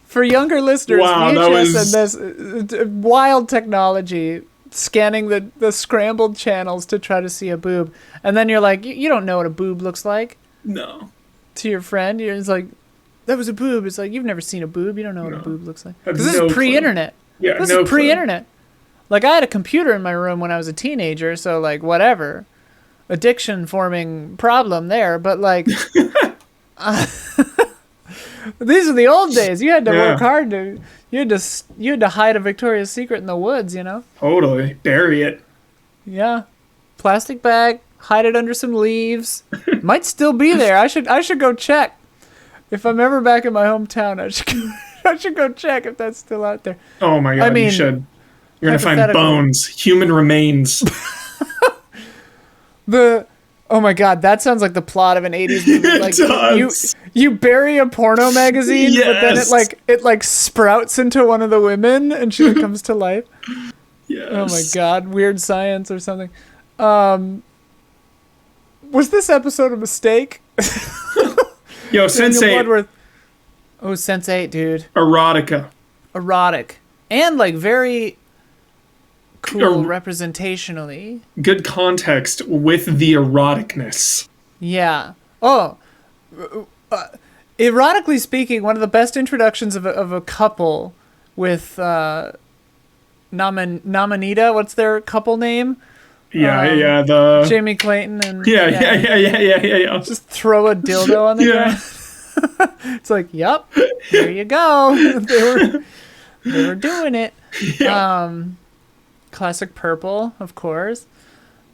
For younger listeners, wow, VHS and this wild technology, scanning the scrambled channels to try to see a boob. And then you're like, you don't know what a boob looks like. No. To your friend, it's like, that was a boob. It's like, you've never seen a boob. You don't know what a boob looks like. Because this is pre-internet. Yeah, this is pre-internet. Like, I had a computer in my room when I was a teenager, so, like, whatever. Addiction-forming problem there, but, like... these are the old days. You had to work hard to... You had to hide a Victoria's Secret in the woods, you know? Totally. Bury it. Yeah. Plastic bag. Hide it under some leaves. Might still be there. I should go check. If I'm ever back in my hometown, I should go check if that's still out there. Oh my God, you should. You're going to find bones. Human remains. Oh my God, that sounds like the plot of an 80s movie. Like, it does. You bury a porno magazine, but then it sprouts into one of the women and she comes to life. Yes. Oh my God, weird science or something. Was this episode a mistake? Yo, Sense8. Oh, Sense8, dude. Erotica. Erotic. And, like, very cool representationally. Good context with the eroticness. Yeah. Oh. Erotically speaking, one of the best introductions of a couple with Namanita. What's their couple name? The Jamie Clayton and yeah. Just throw a dildo on the ground. It's like, yep, there you go. they were doing it. Yeah. Classic purple, of course.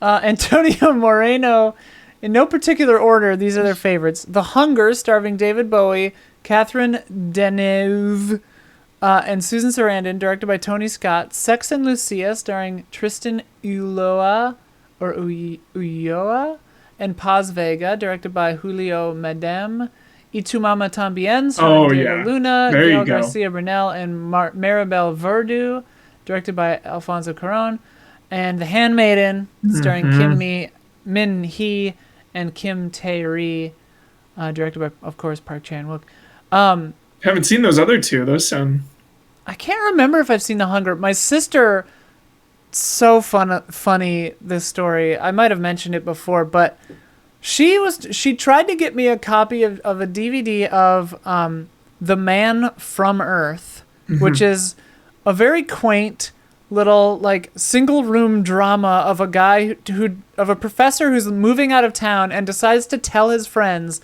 Antonio Moreno, in no particular order, these are their favorites. The Hunger, starring David Bowie, Catherine Deneuve, and Susan Sarandon, directed by Tony Scott. Sex and Lucia, starring Tristan Ulloa, and Paz Vega, directed by Julio Medem. Y Tu Mama Tambien, starring Diego Luna, Gael Garcia Bernal, and Maribel Verdú, directed by Alfonso Cuarón. And The Handmaiden, starring Kim Min Hee and Kim Tae-ri, directed by, of course, Park Chan-wook. Haven't seen those other two. Those sound... I can't remember if I've seen The Hunger. My sister, so funny, this story. I might have mentioned it before, but she tried to get me a copy of a DVD of The Man from Earth, which is a very quaint little, like, single room drama of a guy of a professor who's moving out of town and decides to tell his friends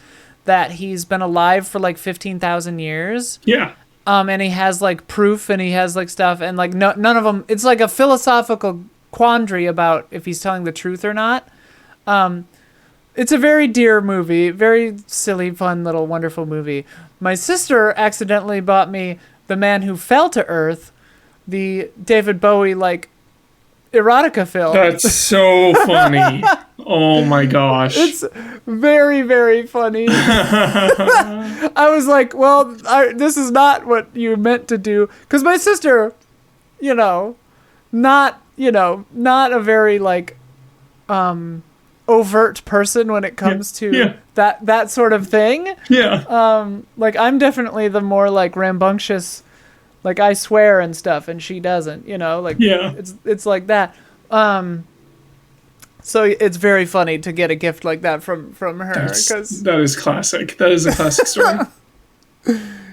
that he's been alive for like 15,000 years. Yeah. And he has like proof and he has like stuff and like none of them. It's like a philosophical quandary about if he's telling the truth or not. It's a very dear movie, very silly, fun, little, wonderful movie. My sister accidentally bought me The Man Who Fell to Earth, the David Bowie like erotica film. That's so funny. Oh my gosh. It's very, very funny. I was like, well, this is not what you meant to do. Because my sister, not a very, like, overt person when it comes to that sort of thing. Yeah. Like, I'm definitely the more, like, rambunctious, like, I swear and stuff, and she doesn't, like, it's like that. So it's very funny to get a gift like that from her. That is classic. That is a classic story.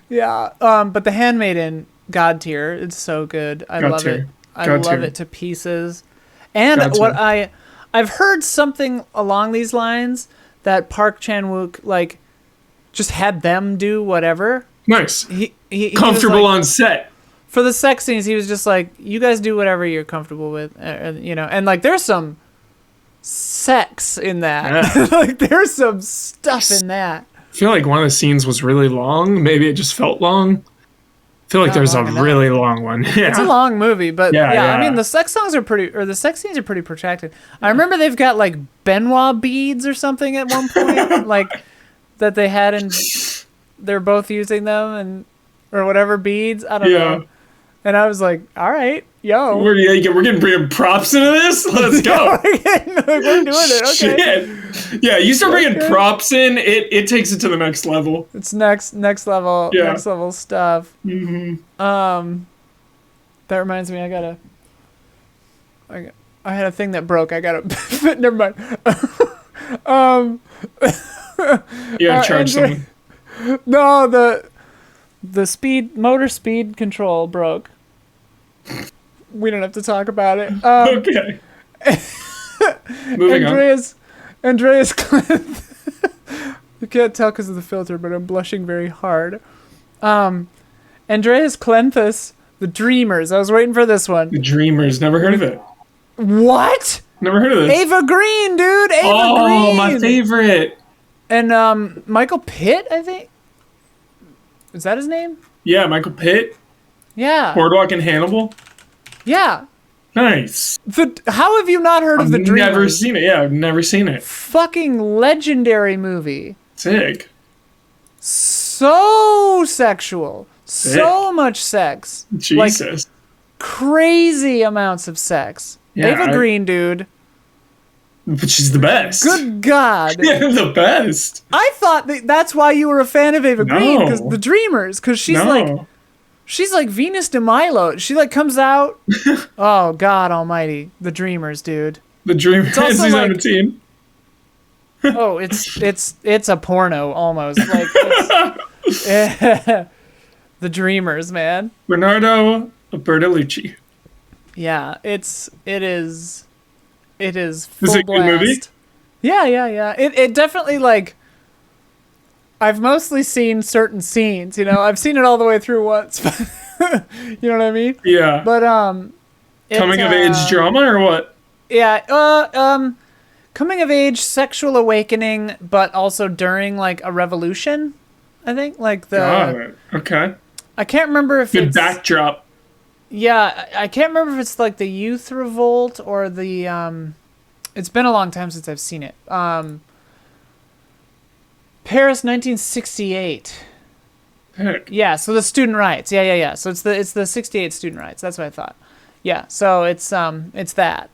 Yeah. But The Handmaiden, God tier. It's so good. I love it. I love it to pieces. And I've heard something along these lines that Park Chan-wook, like, just had them do whatever. Nice. He Comfortable was like, on set. for the sex scenes, he was just like, you guys do whatever you're comfortable with, you know. And like, there's some sex in that. Yeah. Like, there's some stuff in that. I feel like one of the scenes was really long. Maybe it just felt long. I feel like Not there's a long enough. really long one. Yeah. It's a long movie, but Yeah. I mean, the sex scenes are pretty protracted. I remember they've got like Benoit beads or something at one point, like that they had, and they're both using them, and or whatever beads. I don't know. And I was like, all right, yo. We're getting props into this? Let's go. We're doing it, okay. Shit. Yeah, you start bringing props in, it takes it to the next level. It's next level stuff. Mm-hmm. That reminds me, I had a thing that broke. I gotta never mind. Charge someone. No, the motor speed control broke. We don't have to talk about it. Okay. Moving Andreas Clent. You can't tell because of the filter, but I'm blushing very hard. Andreas Clenthus, The Dreamers. I was waiting for this one. The Dreamers. Never heard of it. What? Never heard of this. Ava Green, dude. Ava Green. Oh, my favorite. And Michael Pitt, I think. Is that his name? Yeah, Michael Pitt. Yeah. Boardwalk and Hannibal. Yeah. Nice. How have you not heard of The Dreamers? Never seen it. Yeah, I've never seen it. Fucking legendary movie. Sick. So sexual. Sick. So much sex. Jesus. Like, crazy amounts of sex. Yeah, Ava Green, dude. But she's the best. Good God. Yeah, the best. I thought that's why you were a fan of Ava Green, because The Dreamers, because she's like Venus de Milo. She like comes out. Oh God Almighty, The Dreamers, dude. The Dreamers. It's also 17. Oh, it's a porno almost. Like The Dreamers, man. Bernardo Bertolucci. Yeah, it is full Is it a good movie? Yeah. It definitely, like, I've mostly seen certain scenes, you know. I've seen it all the way through once. You know what I mean? Yeah. But coming of age drama or what? Yeah, coming of age sexual awakening, but also during like a revolution, I think. Like Got it. Okay. I can't remember if Good it's backdrop. Yeah, I can't remember if it's like the youth revolt or the it's been a long time since I've seen it. Paris 1968. Heck. Yeah, so the student riots. Yeah. So it's the 68 student riots. That's what I thought. Yeah, so it's that.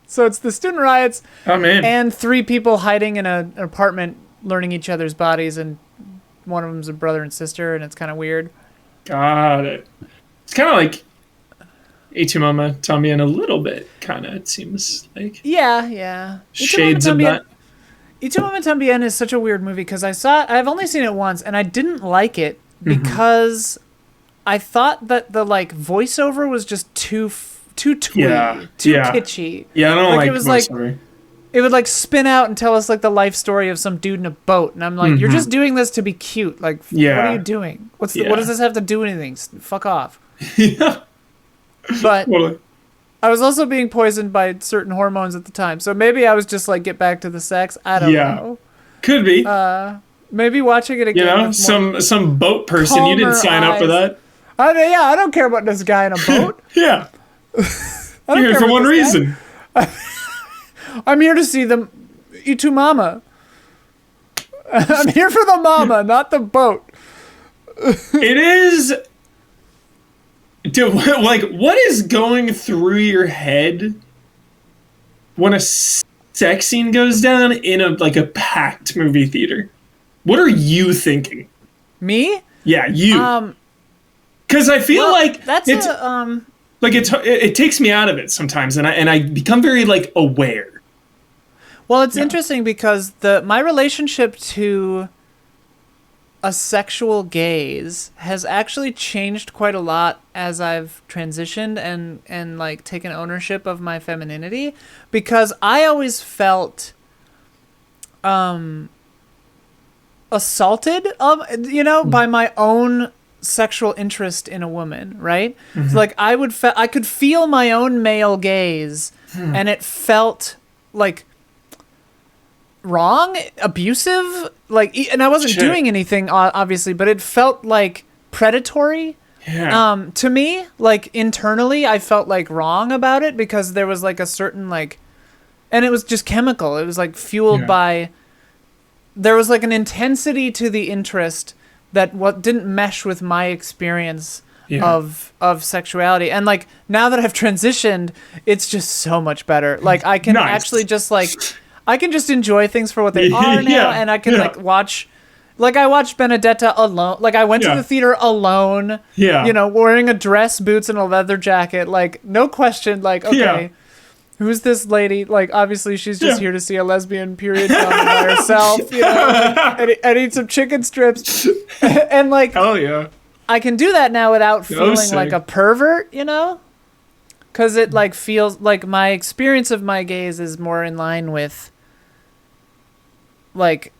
So it's the student riots. Oh man. And 3 people hiding in an apartment learning each other's bodies, and one of them's a brother and sister, and it's kind of weird. Got it. It's kind of like Itumama Tambien a little bit, kind of, it seems like. Yeah. Shades of that. Itumama Tambien is such a weird movie because I've only seen it once, and I didn't like it because I thought that the like voiceover was just too twee, too kitschy. Yeah, I don't like it was voiceover. like it would like spin out and tell us like the life story of some dude in a boat, and I'm like, you're just doing this to be cute. Like, what are you doing? What does this have to do with anything? Fuck off. Yeah. But Totally. I was also being poisoned by certain hormones at the time, so maybe I was just like, get back to the sex. I don't know. Could be. Maybe watching it again. You know, some boat person. You didn't sign up for that. I don't care about this guy in a boat. Yeah. You're here for one reason. I'm here to see the Itumama. I'm here for the mama, not the boat. It is. Dude, like, what is going through your head when a sex scene goes down in a packed movie theater? What are you thinking? Me? Yeah, you. Because I feel like that's like it takes me out of it sometimes, and I become very like aware. Well, it's interesting because my relationship to a sexual gaze has actually changed quite a lot as I've transitioned and like taken ownership of my femininity, because I always felt assaulted, by my own sexual interest in a woman, right? So like I could feel my own male gaze, and it felt like wrong, abusive, like, and I wasn't doing anything obviously, but it felt like predatory. To me, like internally I felt like wrong about it, because there was like a certain like, and it was just chemical, it was like fueled by, there was like an intensity to the interest that what didn't mesh with my experience of sexuality. And like now that I've transitioned, it's just so much better. Like I can actually just like, I can just enjoy things for what they are now, and I can like watch, like I watched Benedetta alone. Like I went to the theater alone, wearing a dress, boots, and a leather jacket. Like no question, like, okay, who's this lady? Like obviously she's just here to see a lesbian period drama by herself, and eat some chicken strips. And like, oh yeah, I can do that now without feeling like a pervert, because it like feels like my experience of my gaze is more in line with, like,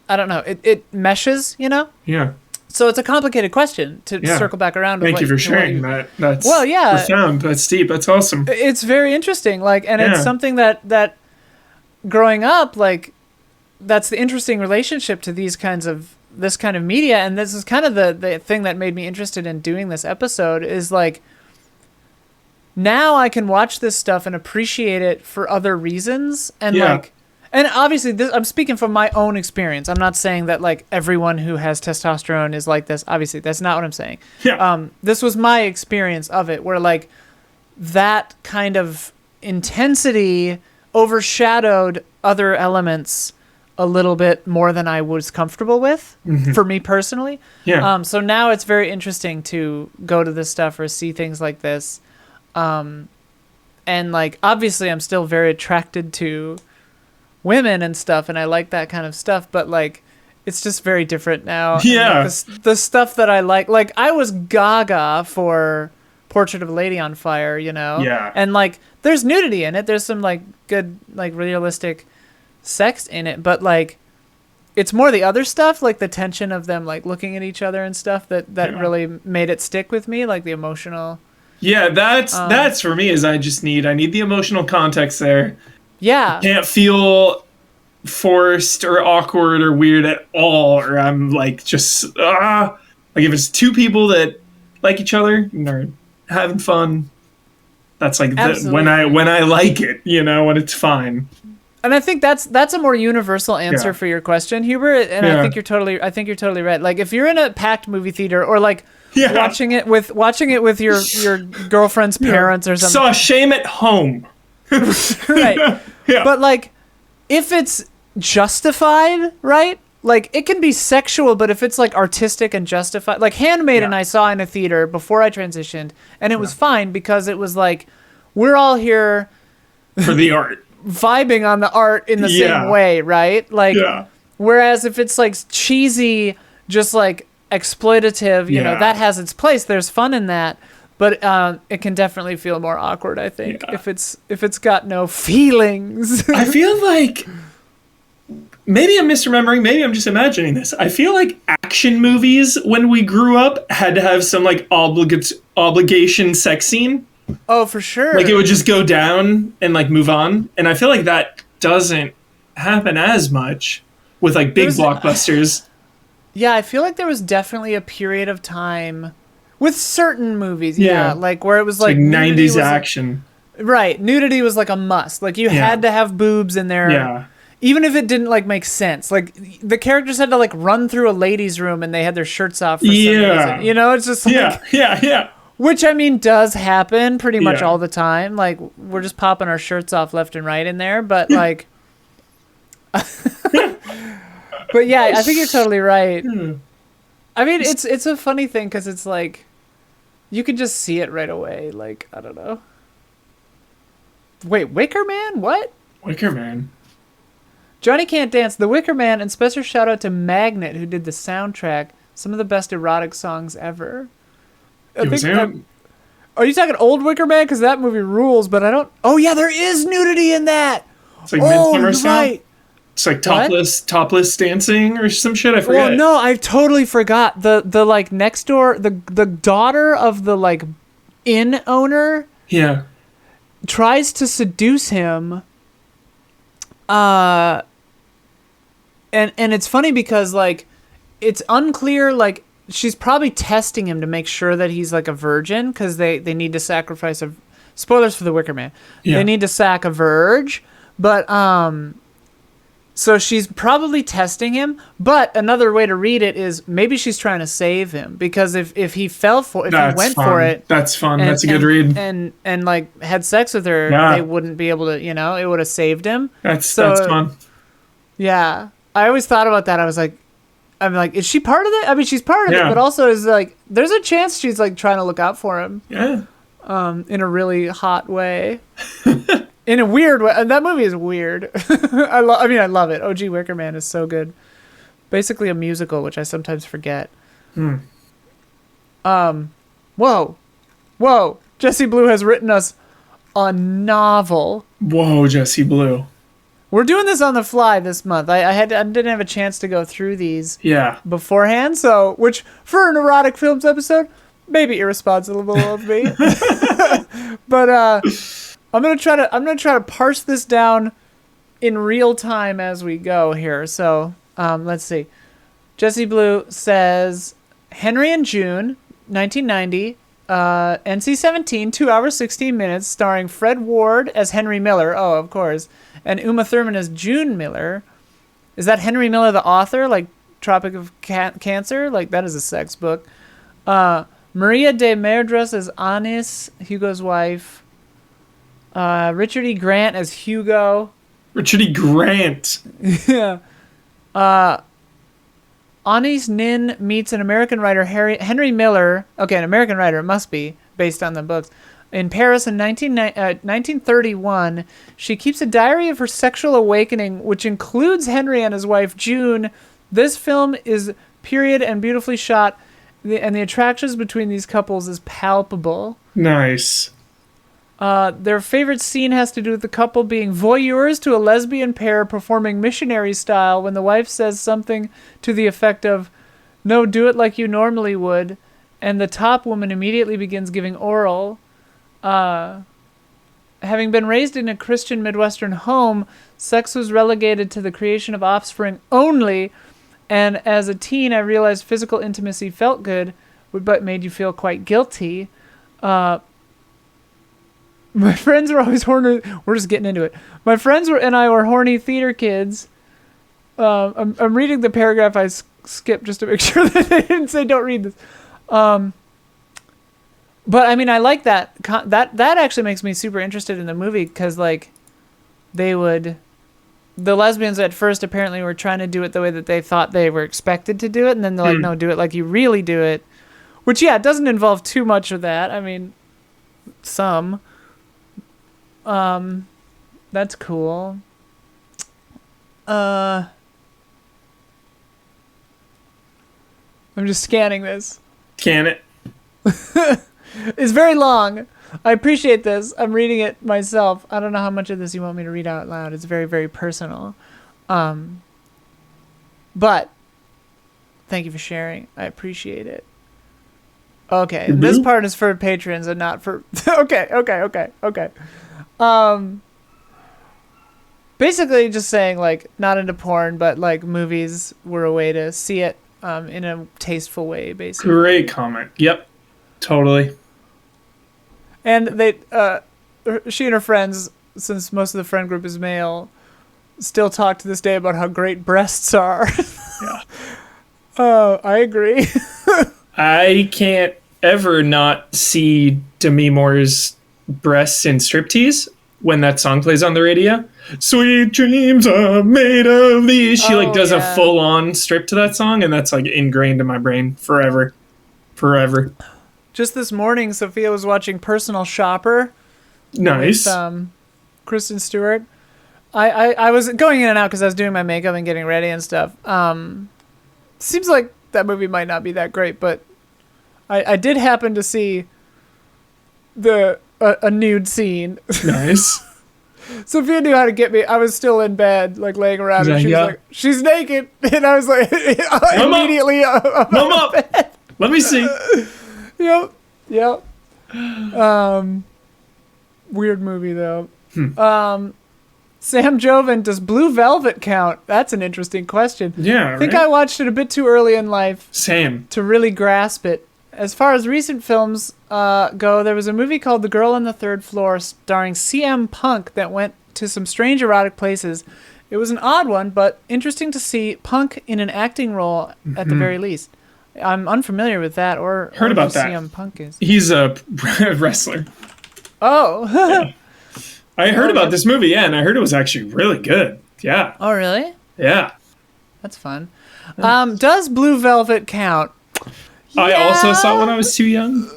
I don't know, it meshes, Yeah. So it's a complicated question to circle back around. Thank you for sharing that. That's profound. That's deep. That's awesome. It's very interesting. Like, and it's something that growing up, like, that's the interesting relationship to this kind of media. And this is kind of the thing that made me interested in doing this episode, is like, now I can watch this stuff and appreciate it for other reasons. And like, and obviously I'm speaking from my own experience. I'm not saying that like everyone who has testosterone is like this. Obviously that's not what I'm saying. This was my experience of it, where like that kind of intensity overshadowed other elements a little bit more than I was comfortable with, for me personally. So now it's very interesting to go to this stuff or see things like this. And like, obviously I'm still very attracted to women and stuff, and I like that kind of stuff, but like, it's just very different now. Like, the stuff that I like I was gaga for Portrait of a Lady on Fire, and like, there's nudity in it, there's some like good, like realistic sex in it, but like, it's more the other stuff, like the tension of them like looking at each other and stuff that really made it stick with me, like the emotional. That's for me, is I need the emotional context there. I can't feel forced or awkward or weird at all, or I'm like just like, if it's two people that like each other and are having fun, that's like when I like it, when it's fine. And I think that's a more universal answer for your question, Hubert. And I think you're totally right. Like if you're in a packed movie theater, or like watching it with your girlfriend's parents or something. Saw Shame at Home. Right. But like, if it's justified, right? Like, it can be sexual, but if it's like artistic and justified, like Handmaiden I saw in a theater before I transitioned, and it was fine, because it was like, we're all here for the art, vibing on the art in the same way, right? Like, whereas if it's like cheesy, just like exploitative, that has its place. There's fun in that. But it can definitely feel more awkward, I think, if it's got no feelings. I feel like, maybe I'm misremembering, maybe I'm just imagining this. I feel like action movies when we grew up had to have some like obligation sex scene. Oh, for sure. Like it would just go down and like move on. And I feel like that doesn't happen as much with like big blockbusters. Yeah, I feel like there was definitely a period of time with certain movies, like where it was like 90s action. Right, nudity was like a must. Like you had to have boobs in there. Yeah. Even if it didn't like make sense. Like the characters had to like run through a ladies' room and they had their shirts off for some reason. It's just like which I mean does happen pretty much all the time. Like we're just popping our shirts off left and right in there, but like but yeah, I think you're totally right. I mean, it's a funny thing, because it's like, you can just see it right away. Like, I don't know. Wait, Wicker Man? What? Wicker Man. Johnny Can't Dance, The Wicker Man, and special shout out to Magnet, who did the soundtrack. Some of the best erotic songs ever. Are you talking old Wicker Man? Because that movie rules, but I don't... Oh, yeah, there is nudity in that! It's like Midsummer Sound? Right. It's like What? topless dancing or some shit. I Well, forget. no, I totally forgot. The like next door, the daughter of the like inn owner Yeah. tries to seduce him. And it's funny because like it's unclear, like she's probably testing him to make sure that he's like a virgin, because they need to sacrifice a, spoilers for The Wicker Man, Yeah. they need to sack a virgin, but so she's probably testing him. But another way to read it is maybe she's trying to save him, because if he went for it, That's fun. and, That's a good read. and like had sex with her, Yeah. they wouldn't be able to, it would have saved him. That's So fun. yeah, I always thought about that. I'm like, is she part of it? I mean, she's part of it, Yeah. but also is like, there's a chance she's like trying to look out for him, Yeah. in a really hot way, in a weird way. And that movie is weird. I love it. OG Wicker Man is so good. Basically a musical, which I sometimes forget. Whoa. Jesse Blue has written us a novel. Whoa, Jesse Blue. We're doing this on the fly this month. I didn't have a chance to go through these Yeah. beforehand, so, which for an erotic films episode, maybe irresponsible of me. But I'm gonna try to parse this down in real time as we go here. So let's see. Jesse Blue says Henry and June, 1990, NC-17, 2 hours 16 minutes, starring Fred Ward as Henry Miller. Oh, of course. And Uma Thurman as June Miller. Is that Henry Miller the author? Like Tropic of Cancer? Like that is a sex book. Maria de Merdras as Anis, Hugo's wife. Richard E. Grant as Hugo. Richard E. Grant. Yeah. Anis Nin meets an American writer, Henry Miller. Okay, an American writer, it must be, based on the books. In Paris in 1931, she keeps a diary of her sexual awakening, which includes Henry and his wife, June. This film is period and beautifully shot, and the attractions between these couples is palpable. Nice. Their favorite scene has to do with the couple being voyeurs to a lesbian pair performing missionary style when the wife says something to the effect of, "No, do it like you normally would," and the top woman immediately begins giving oral. Having been raised in a Christian Midwestern home, sex was relegated to the creation of offspring only, and as a teen I realized physical intimacy felt good, but made you feel quite guilty. My friends were always horny. We're just getting into it. My friends and I were horny theater kids. I'm reading the paragraph I skipped just to make sure that they didn't say don't read this. But I mean, I like that. That actually makes me super interested in the movie, because like, the lesbians at first apparently were trying to do it the way that they thought they were expected to do it, and then they're like, no, do it like you really do it. Which, yeah, it doesn't involve too much of that. I mean, some. That's cool. I'm just scanning this. Can it? It's very long. I appreciate this. I'm reading it myself. I don't know how much of this you want me to read out loud. It's very, very personal. But thank you for sharing. I appreciate it. Okay, and this part is for patrons and not for... Okay. Basically just saying, like, not into porn, but, like, movies were a way to see it in a tasteful way, basically. Great comment. Yep. Totally. And she and her friends, since most of the friend group is male, still talk to this day about how great breasts are. Yeah. Oh, I agree. I can't ever not see Demi Moore's breasts in striptease when that song plays on the radio. Sweet dreams are made of these. She like does a full-on strip to that song, and that's like ingrained in my brain forever. Just this morning, Sophia was watching Personal Shopper. Nice. With Kristen Stewart. I was going in and out because I was doing my makeup and getting ready and stuff. Seems like that movie might not be that great, but I did happen to see a nude scene. Nice. Sophia knew how to get me. I was still in bed, like laying around, and she was like, "She's naked," and I was like, immediately up up. Let me see. Yep. Weird movie though. Sam Joven, does Blue Velvet count? That's an interesting question. Yeah, I think I watched it a bit too early in life. Same. To really grasp it. As far as recent films go, there was a movie called The Girl on the Third Floor starring CM Punk that went to some strange erotic places. It was an odd one, but interesting to see Punk in an acting role at the very least. I'm unfamiliar with that or heard about that. CM Punk is. He's a wrestler. Oh. Yeah. I heard about this movie, yeah, and I heard it was actually really good. Yeah. Oh, really? Yeah. That's fun. Does Blue Velvet count? I also saw it when I was too young.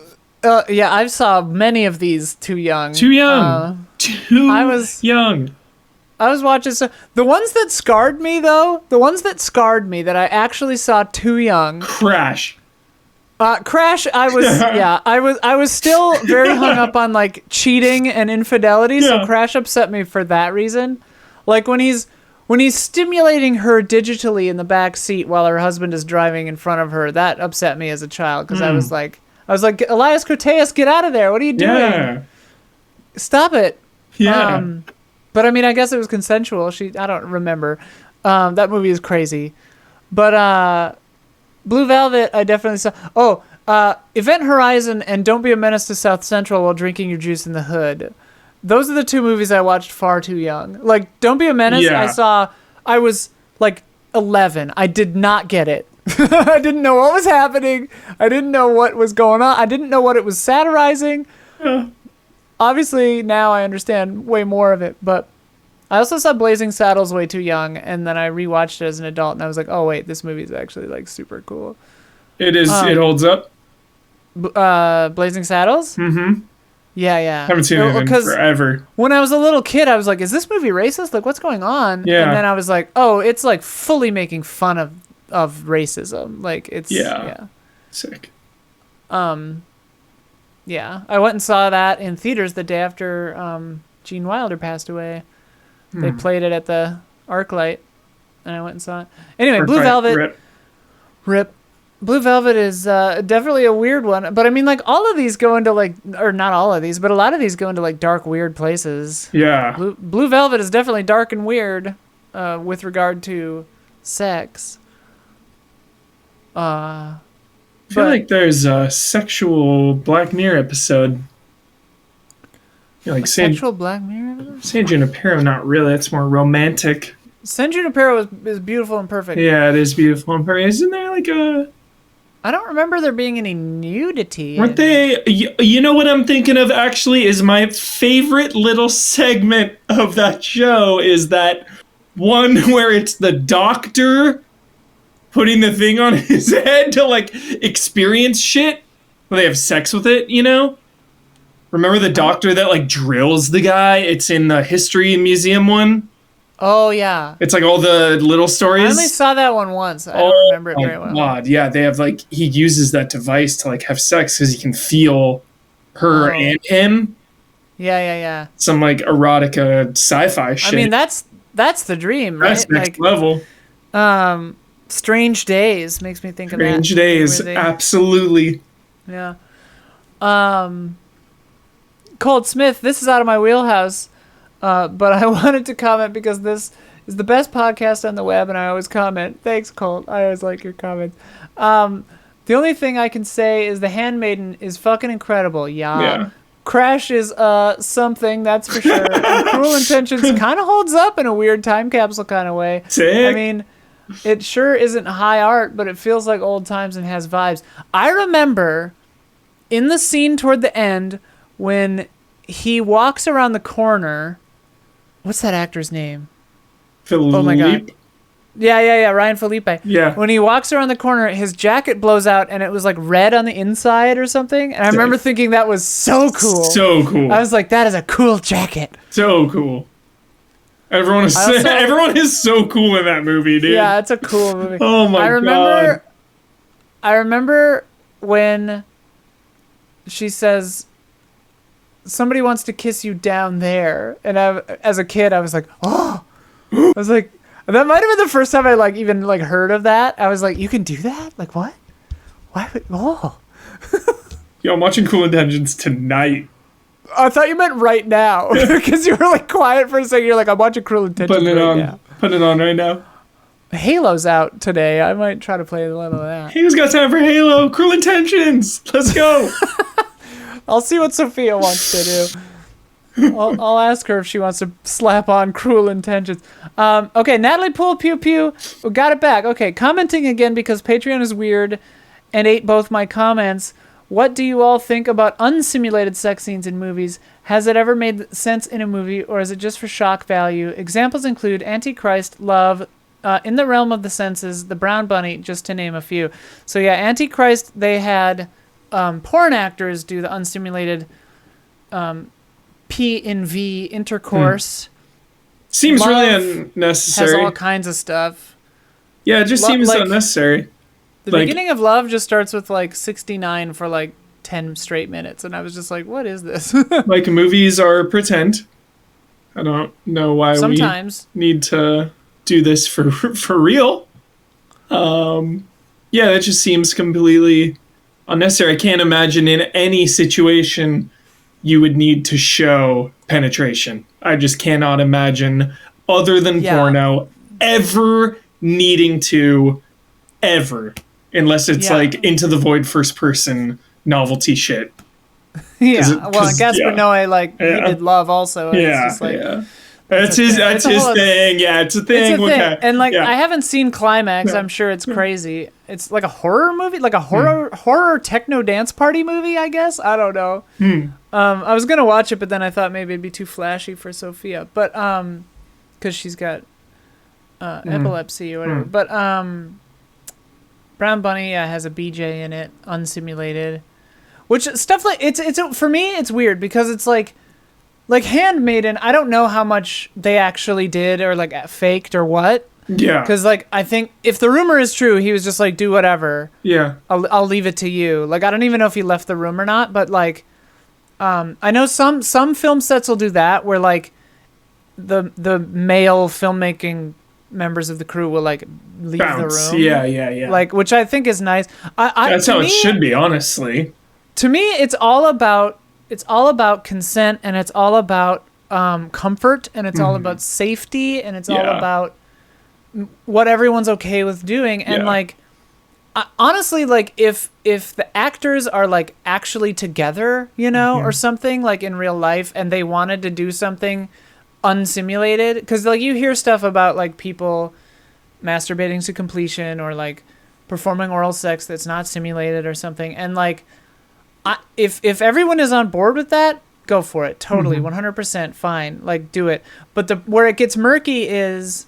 Yeah, I saw many of these too young. Too young. Young. I was watching the ones that scarred me though. The ones that scarred me that I actually saw too young. Crash. Crash. I was still very hung up on like cheating and infidelity. So Crash upset me for that reason. Like when he's stimulating her digitally in the back seat while her husband is driving in front of her, that upset me as a child because I was like, Elias Koteas, get out of there! What are you doing? Yeah. Stop it! Yeah. But I mean, I guess it was consensual. I don't remember. That movie is crazy. But Blue Velvet, I definitely saw. Oh, Event Horizon and Don't Be a Menace to South Central While Drinking Your Juice in the Hood. Those are the two movies I watched far too young. Like, Don't Be a Menace, I was like 11. I did not get it. I didn't know what was happening. I didn't know what was going on. I didn't know what it was satirizing. Obviously, now I understand way more of it, but I also saw Blazing Saddles way too young, and then I rewatched it as an adult, and I was like, oh, wait, this movie is actually, like, super cool. It is. It holds up. Blazing Saddles? Mm-hmm. Yeah. Haven't seen it in forever. When I was a little kid, I was like, is this movie racist? Like, what's going on? Yeah. And then I was like, oh, it's, like, fully making fun of racism. Like, it's... Yeah. Sick. Yeah. I went and saw that in theaters the day after Gene Wilder passed away. They played it at the ArcLight, and I went and saw it. Anyway, Blue Velvet... Rip. Blue Velvet is definitely a weird one, but I mean, like, all of these go into, like, or not all of these, but a lot of these go into, like, dark, weird places. Yeah. Blue Velvet is definitely dark and weird with regard to sex. I feel like there's a sexual Black Mirror episode. Like sexual Black Mirror episode? San Junipero, not really. It's more romantic. San Junipero is beautiful and perfect. Yeah, it is beautiful and perfect. Isn't there like a... I don't remember there being any nudity. Weren't they... You know what I'm thinking of, actually, is my favorite little segment of that show is that one where it's the doctor putting the thing on his head to, like, experience shit. Where they have sex with it, you know? Remember the doctor that, like, drills the guy? It's in the History Museum one. Oh, yeah. It's like all the little stories. I only saw that one once. I don't remember it very well. God, yeah. They have, like, he uses that device to, like, have sex because he can feel her and him. Yeah. Some, like, erotica sci-fi shit. I mean, that's the dream, right? That's next level. Strange Days makes me think of that. Strange Days, absolutely. Yeah. Cold Smith, this is out of my wheelhouse. But I wanted to comment because this is the best podcast on the web, and I always comment. Thanks, Colt. I always like your comments. The only thing I can say is The Handmaiden is fucking incredible. Yeah. Crash is something, that's for sure. And Cruel Intentions kind of holds up in a weird time capsule kind of way. Sick. I mean, it sure isn't high art, but it feels like old times and has vibes. I remember in the scene toward the end when he walks around the corner... What's that actor's name? Philippe. Oh my god. Yeah, Ryan Felipe. Yeah. When he walks around the corner, his jacket blows out and it was like red on the inside or something. And I remember thinking that was so cool. So cool. I was like, that is a cool jacket. So cool. Everyone is so cool in that movie, dude. Yeah, it's a cool movie. Oh my god. I remember when she says somebody wants to kiss you down there. And as a kid, I was like, oh, I was like, that might have been the first time I like even like heard of that. I was like, you can do that? Like what? Why would, oh. Yo, I'm watching Cool Intentions tonight. I thought you meant right now because you were like quiet for a second. You're like, I'm watching Cruel Intentions now. Putting it on right now. Halo's out today. I might try to play a little of that. Who's got time for Halo? Cruel Intentions. Let's go. I'll see what Sophia wants to do. I'll ask her if she wants to slap on Cruel Intentions. Okay, Natalie Poole, pew pew. We got it back. Okay, commenting again because Patreon is weird and ate both my comments. What do you all think about unsimulated sex scenes in movies? Has it ever made sense in a movie, or is it just for shock value? Examples include Antichrist, Love, In the Realm of the Senses, The Brown Bunny, just to name a few. So yeah, Antichrist, they had porn actors do the unstimulated P and V intercourse. Seems Love really unnecessary. has all kinds of stuff. Yeah, it just seems like, unnecessary. The beginning of Love just starts with like 69 for like 10 straight minutes, and I was just like, what is this? Like, movies are pretend. I don't know why sometimes we need to do this for real. Yeah, that just seems completely unnecessary. I can't imagine in any situation you would need to show penetration. I just cannot imagine, other than porno, ever needing to, ever. Unless it's like Into the Void first person novelty shit. Well, Gaspar Noé, he did Love also. And it's just like, That's his thing. Yeah, it's a thing. It's a thing. And I haven't seen Climax. I'm sure it's crazy. It's like a horror movie, like a horror techno dance party movie, I guess. I don't know. I was gonna watch it, but then I thought maybe it'd be too flashy for Sophia. But because she's got epilepsy or whatever. But Brown Bunny has a BJ in it, unsimulated. Which stuff like it's for me it's weird because it's like Handmaiden, I don't know how much they actually did or like faked or what. Yeah. Because I think if the rumor is true, he was just like, do whatever. Yeah. I'll leave it to you. Like I don't even know if he left the room or not, but I know some film sets will do that where like the male filmmaking members of the crew will like leave the room. Yeah. Like which I think is nice. That's how it should be, honestly. To me, it's all about consent, and it's all about comfort, and it's all about safety, and it's all about what everyone's okay with doing. And honestly, like if the actors are like actually together, or something like in real life, and they wanted to do something unsimulated, because like you hear stuff about like people masturbating to completion or like performing oral sex that's not simulated or something, and like. If everyone is on board with that, go for it. Totally, 100% fine. Like, do it. But where it gets murky is,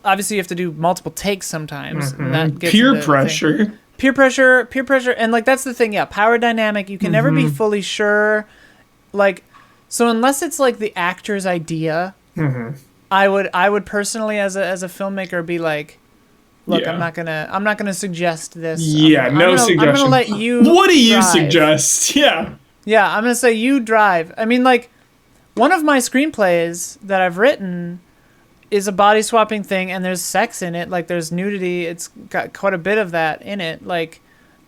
obviously you have to do multiple takes sometimes. And that gets peer pressure. Peer pressure. And, like, that's the thing. Yeah, power dynamic. You can never be fully sure. Like, so unless it's, like, the actor's idea, I would personally, as a filmmaker, be like, look, I'm not gonna suggest this. No suggestion. I'm gonna let you. What do you suggest? Yeah, I'm gonna say you drive. I mean, like, one of my screenplays that I've written is a body swapping thing, and there's sex in it. Like, there's nudity. It's got quite a bit of that in it. Like,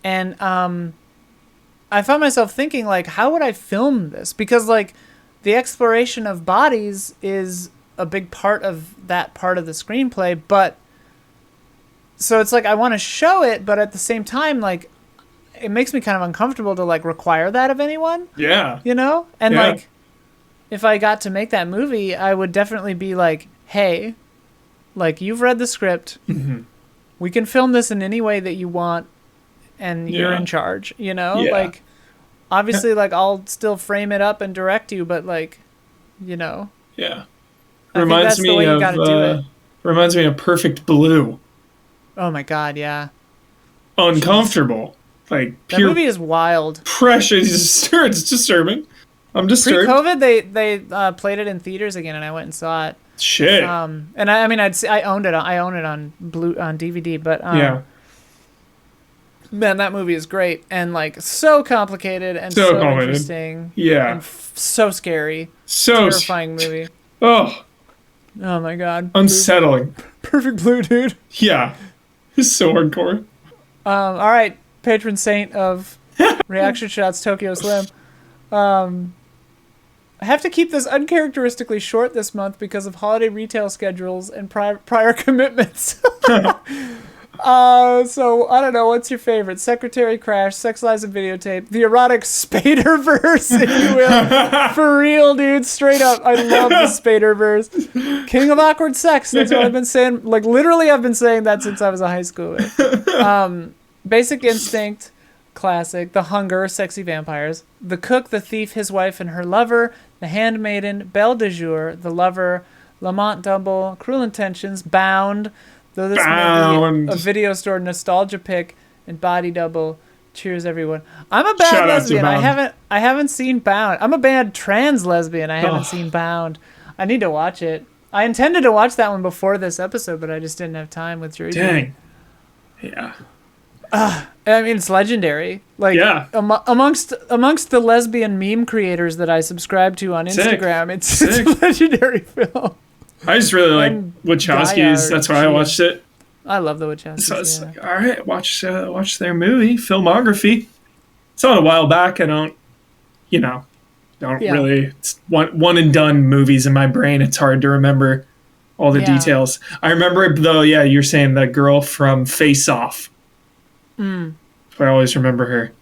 and I found myself thinking, like, how would I film this? Because like, the exploration of bodies is a big part of that part of the screenplay, but. So it's like I want to show it, but at the same time, like, it makes me kind of uncomfortable to like require that of anyone. Yeah. And like, if I got to make that movie, I would definitely be like, hey, like you've read the script, we can film this in any way that you want, and you're in charge. Like, obviously, like I'll still frame it up and direct you, but like, Yeah. I think that's the way you gotta do it. Reminds me of Perfect Blue. Oh my God, yeah. Uncomfortable. Like that movie is wild. Pressure. It's disturbing. I'm disturbed. Pre-COVID, they played it in theaters again, and I went and saw it. Shit. And I owned it. I own it on DVD, but Man, that movie is great and like so complicated and So so complicated. interesting Yeah. and so scary. So Terrifying movie. Oh, Oh my god. unsettling. Perfect Blue, dude. Yeah. It's so hardcore. All right, patron saint of reaction shots, Tokyo Slim. I have to keep this uncharacteristically short this month because of holiday retail schedules and prior commitments. So I don't know. What's your favorite? Secretary Crash, Sex Lies and Videotape, the erotic Spaderverse, if you will. For real, dude. Straight up, I love the Spaderverse. King of awkward sex. That's what I've been saying. Like literally, I've been saying that since I was a high schooler. Basic Instinct, classic. The Hunger, sexy vampires. The Cook, the Thief, his wife and her lover. The Handmaiden, Belle de Jour, The Lover, Lamont Dumble, Cruel Intentions, Bound. Though this may be a video store nostalgia pick, and Body Double. Cheers, everyone. I'm a bad lesbian. I haven't seen Bound. I'm a bad trans lesbian. I haven't seen Bound. I need to watch it. I intended to watch that one before this episode, but I just didn't have time with Jury. Dang. Yeah. I mean, it's legendary. Like, yeah. Amongst the lesbian meme creators that I subscribe to on Instagram, it's a legendary film. I just really like Wachowskis. That's why I watched it. I love the Wachowskis. So it's like, all right, watch their movie, filmography. It's on a while back. I don't really. It's one and done movies in my brain. It's hard to remember all the details. I remember though. Yeah, you're saying the girl from Face Off. I always remember her.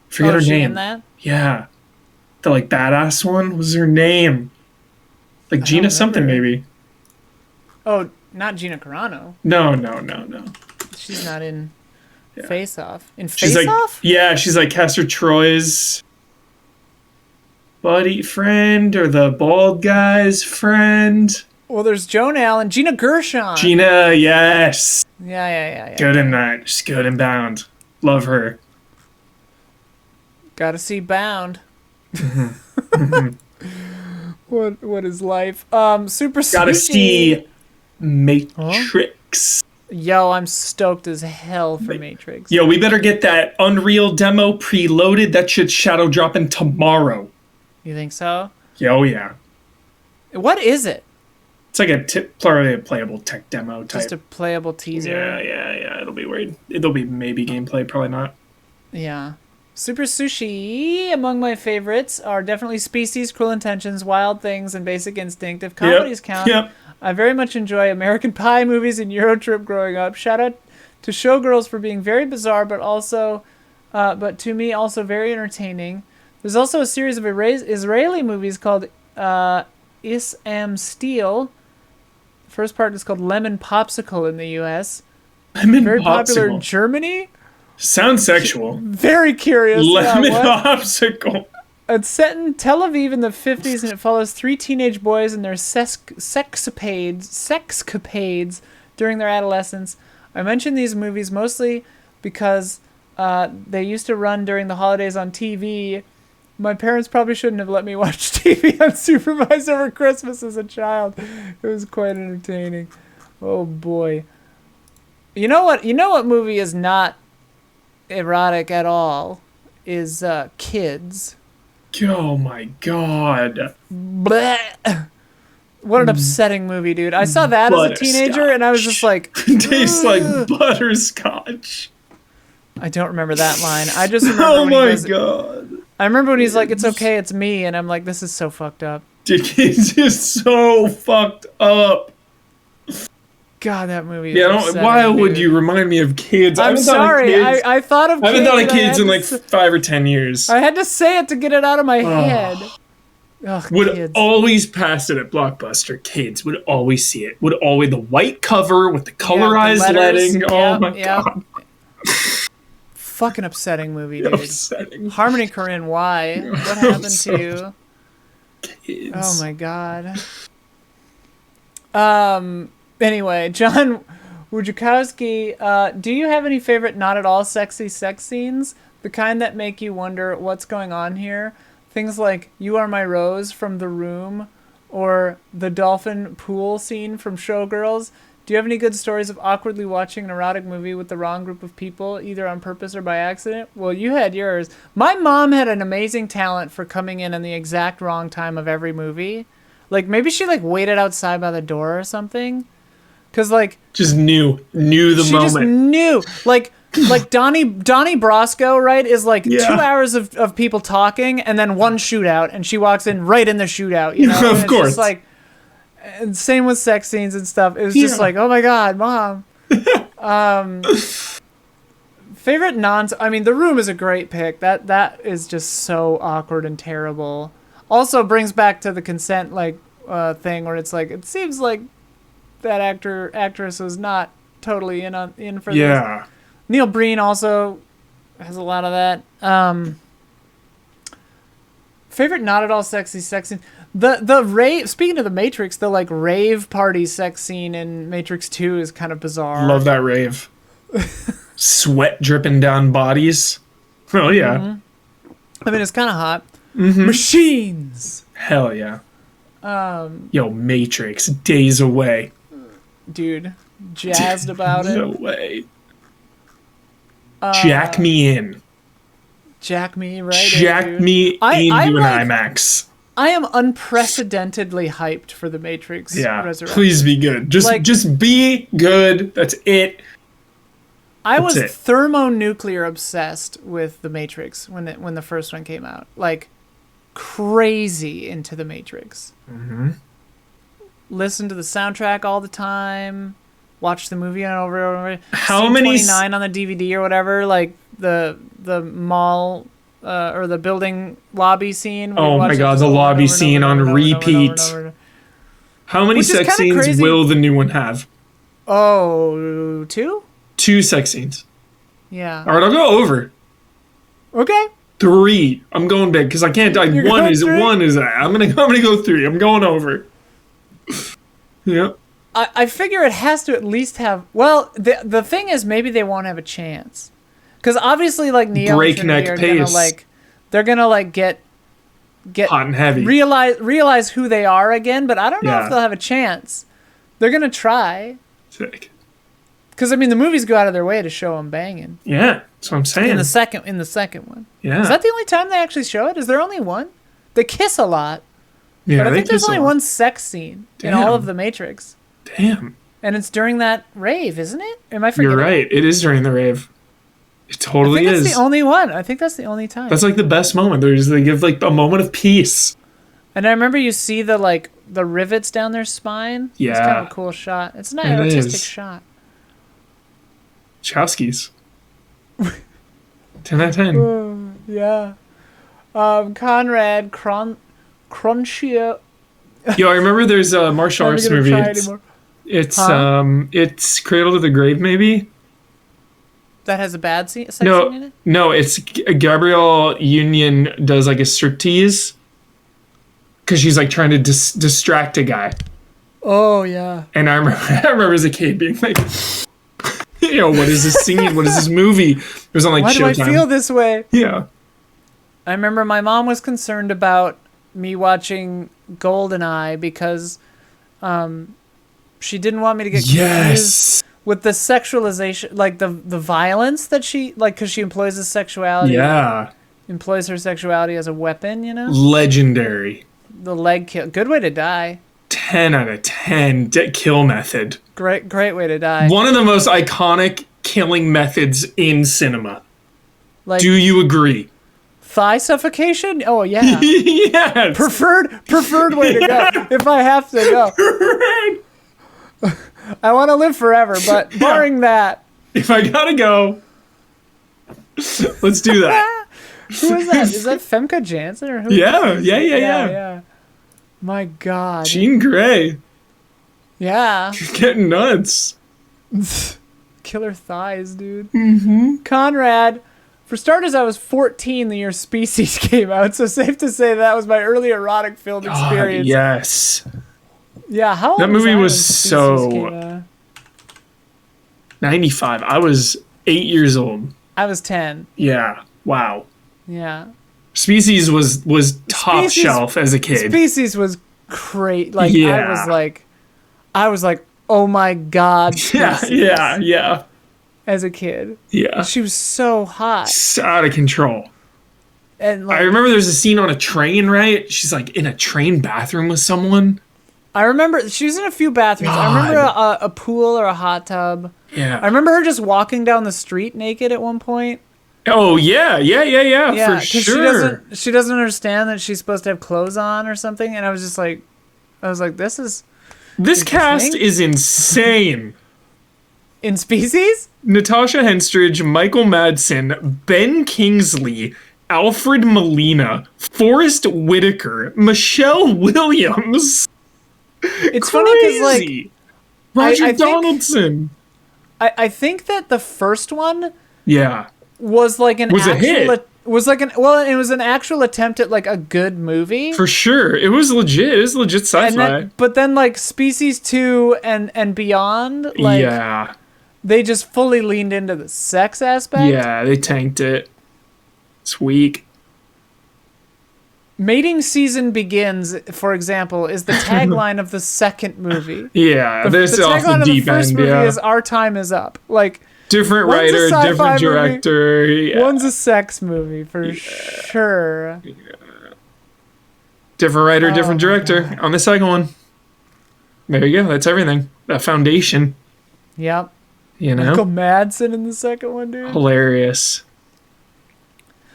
Forget her name. In that? Yeah, the like badass one. What was her name? Like Gina something maybe. Oh, not Gina Carano. No. She's not in Face Off. In Face Off? Yeah, she's like Castor Troy's buddy friend or the bald guy's friend. Well, there's Joan Allen, Gina Gershon. Gina, yes. Yeah. Good in that. She's good and Bound. Love her. Gotta see Bound. What is life? Super Sushi. Gotta see Matrix. Yo, I'm stoked as hell for Matrix. Yo, we better get that Unreal demo preloaded. That shit's shadow dropping tomorrow. You think so? Oh yeah. What is it? It's like probably a playable tech demo type. Just a playable teaser. Yeah. It'll be weird. It'll be maybe gameplay, probably not. Yeah. Super Sushi, among my favorites, are definitely Species, Cruel Intentions, Wild Things, and Basic Instinct. If comedies count, I very much enjoy American Pie movies and Eurotrip growing up. Shout out to Showgirls for being very bizarre, but to me also very entertaining. There's also a series of Israeli movies called Is Am Steel. The first part is called Lemon Popsicle in the U.S. Very popular in Germany. Sounds sexual. Very curious. Lemon Popsicle. It's set in Tel Aviv in the 50s, and it follows three teenage boys and their sexcapades during their adolescence. I mention these movies mostly because they used to run during the holidays on TV. My parents probably shouldn't have let me watch TV unsupervised over Christmas as a child. It was quite entertaining. Oh boy. You know what movie is not erotic at all is Kids. Oh my god. Blech. What an upsetting movie, dude. I saw that as a teenager and I was just like, tastes like butterscotch. I don't remember that line. I just remember god. I remember when he's like, it's okay, it's me, and I'm like, this is so fucked up. Dude, it's just so fucked up. God, that movie is why would you remind me of Kids? I'm sorry. I thought of Kids. I haven't thought of Kids in like 5 or 10 years. I had to say it to get it out of my head. Ugh, would always pass it at Blockbuster. Kids would always see it. Would always the white cover with the colorized letting. Oh my god. Fucking upsetting movie, dude. Upsetting. Harmony Korine, why? What happened to you? Kids. Oh my god. Anyway, John Wojciechowski, do you have any favorite not at all sexy sex scenes? The kind that make you wonder what's going on here? Things like You Are My Rose from The Room or the dolphin pool scene from Showgirls. Do you have any good stories of awkwardly watching an erotic movie with the wrong group of people, either on purpose or by accident? Well, you had yours. My mom had an amazing talent for coming in the exact wrong time of every movie. Like, maybe she, like, waited outside by the door or something. Because, like... Just knew the she moment. She just knew. Like Donnie Brasco, right, is, like, 2 hours of people talking and then one shootout, and she walks in right in the shootout, you know? Of course. Just, like... And same with sex scenes and stuff. It was just like, oh my god, Mom. Favorite I mean, The Room is a great pick. That is just so awkward and terrible. Also brings back to the consent thing where it's like, it seems like that actress was not totally in for this. Neil Breen also has a lot of that. Favorite not at all sexy sex scene. The rave, speaking of the Matrix, the like rave party sex scene in Matrix 2 is kind of bizarre. Love that rave. Sweat dripping down bodies. Oh yeah. Mm-hmm. I mean, it's kind of hot. Mm-hmm. Machines. Hell yeah. Yo, Matrix, days away. Dude, jazzed about it. No way. Jack me in. Jack me right Jack in, me into an IMAX. I am unprecedentedly hyped for the Matrix Resurrection. Please be good. Just be good. That's it. I was thermonuclear obsessed with the Matrix when the first one came out. Like, crazy into the Matrix. Mm-hmm. Listen to the soundtrack all the time. Watch the movie over and over. How many? 29 on the DVD or whatever. Like the mall. Or the building lobby scene. Oh my god, the lobby scene on repeat. How many sex scenes will the new one have? Oh, 2? 2 sex scenes. Yeah. Alright, I'll go over. Okay. 3. I'm going big because I can't. One is I'm gonna go 3. I'm going over. Yep. I figure it has to at least have. Well, the thing is, maybe they won't have a chance. Because obviously, like, Neo and Trinity they're gonna get hot and heavy. Realize who they are again, but I don't know if they'll have a chance. They're gonna try. Sick. Because I mean, the movies go out of their way to show them banging. Yeah, that's what I'm saying. In the second one. Yeah. Is that the only time they actually show it? Is there only one? They kiss a lot. Yeah, but I think there's only one sex scene in all of the Matrix. Damn. And it's during that rave, isn't it? Am I forgetting? You're right. It is during the rave. It totally is. I think that's the only one. I think that's the only time. That's like the best moment. They give like a moment of peace. And I remember you see the rivets down their spine. Yeah. It's kind of a cool shot. It's an artistic shot. Chowskis. 10 out of 10. Yeah. Conrad Crunchia. Yo, I remember there's a martial arts movie. It's Cradle to the Grave, maybe? That has a bad sex scene in it? No, it's Gabrielle Union does like a striptease because she's like trying to distract a guy. Oh yeah. And I remember as a kid being like, what is this scene? What is this movie? It was on like Showtime. Why do I feel this way? Yeah. I remember my mom was concerned about me watching GoldenEye because she didn't want me to get confused with the sexualization, like the violence that she, like, because she employs his sexuality. Yeah. Employs her sexuality as a weapon, you know? Legendary. The leg kill. Good way to die. 10 out of 10 kill method. Great way to die. One of the most iconic killing methods in cinema. Like, do you agree? Thigh suffocation? Oh, yeah. Yes. Preferred way to go. If I have to go. I want to live forever, but barring that. If I gotta go, let's do that. Who is that? Is that Femke Janssen or who? Yeah. My God. Jean Grey. Yeah. Getting nuts. Killer thighs, dude. Mm-hmm. Conrad. For starters, I was 14 the year Species came out, so safe to say that was my early erotic film experience. Yes. Yeah, how old that movie was so 95. I was 8 years old. I was 10. Yeah. Wow. Yeah. Species was top shelf as a kid. Species was great. Like I was like oh my god, Yeah, species yeah. as a kid. Yeah. She was so hot. It's out of control. And like, I remember there's a scene on a train, right? She's like in a train bathroom with someone. I remember she was in a few bathrooms. I remember a pool or a hot tub. Yeah. I remember her just walking down the street naked at one point. Oh, yeah, for sure. She doesn't understand that she's supposed to have clothes on or something. And I was like, This cast is insane. In Species? Natasha Henstridge, Michael Madsen, Ben Kingsley, Alfred Molina, Forrest Whitaker, Michelle Williams. It's funny because, like, Roger Donaldson. I think that the first one Yeah. was like an Was a actual hit. It was an actual attempt at like a good movie. For sure. It was legit. It was legit sci-fi. But then like Species 2 and beyond, like yeah. they just fully leaned into the sex aspect. Yeah, they tanked it. It's weak. Mating Season Begins, for example, is the tagline of the second movie. Yeah, The this off tagline the of the deep first end, movie yeah. is "Our time is up." Like, Different one's a writer, sci-fi different movie, director. Yeah. one's a sex movie for sure. Different writer, different my director God. on the second one. There you go. That's everything. That foundation. Yep. You know? Michael Madsen in the second one, dude. Hilarious.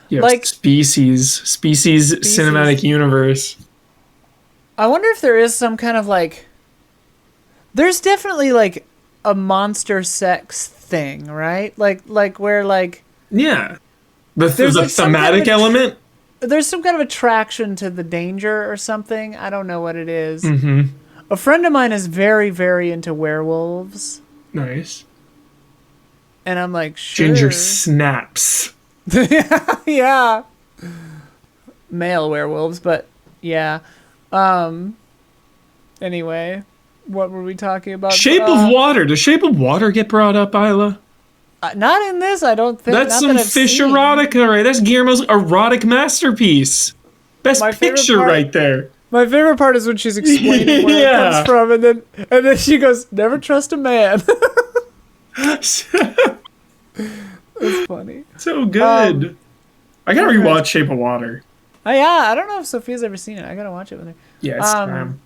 You have Like- Species cinematic universe. I wonder if there is some kind of like. There's definitely like a monster sex thing, right? Like where like Yeah. The There's, like, some kind of thematic element. there's some kind of attraction to the danger or something. I don't know what it is. Mm-hmm. A friend of mine is very, very into werewolves, Nice. and I'm like, sure. Ginger snaps. Yeah. Male werewolves, but yeah. Anyway, what were we talking about? Shape of Water. Does Shape of Water get brought up, Isla? Not in this, I don't think. That's not some that I've fish seen. erotica, right? That's Guillermo's erotic masterpiece. Best My favorite picture part- right there. My favorite part is when she's explaining where it Yeah. comes from, and then she goes, "Never trust a man." That's funny. So good. I gotta rewatch Shape of Water. Oh yeah, I don't know if Sophia's ever seen it. I gotta watch it with her. Yeah, it's time.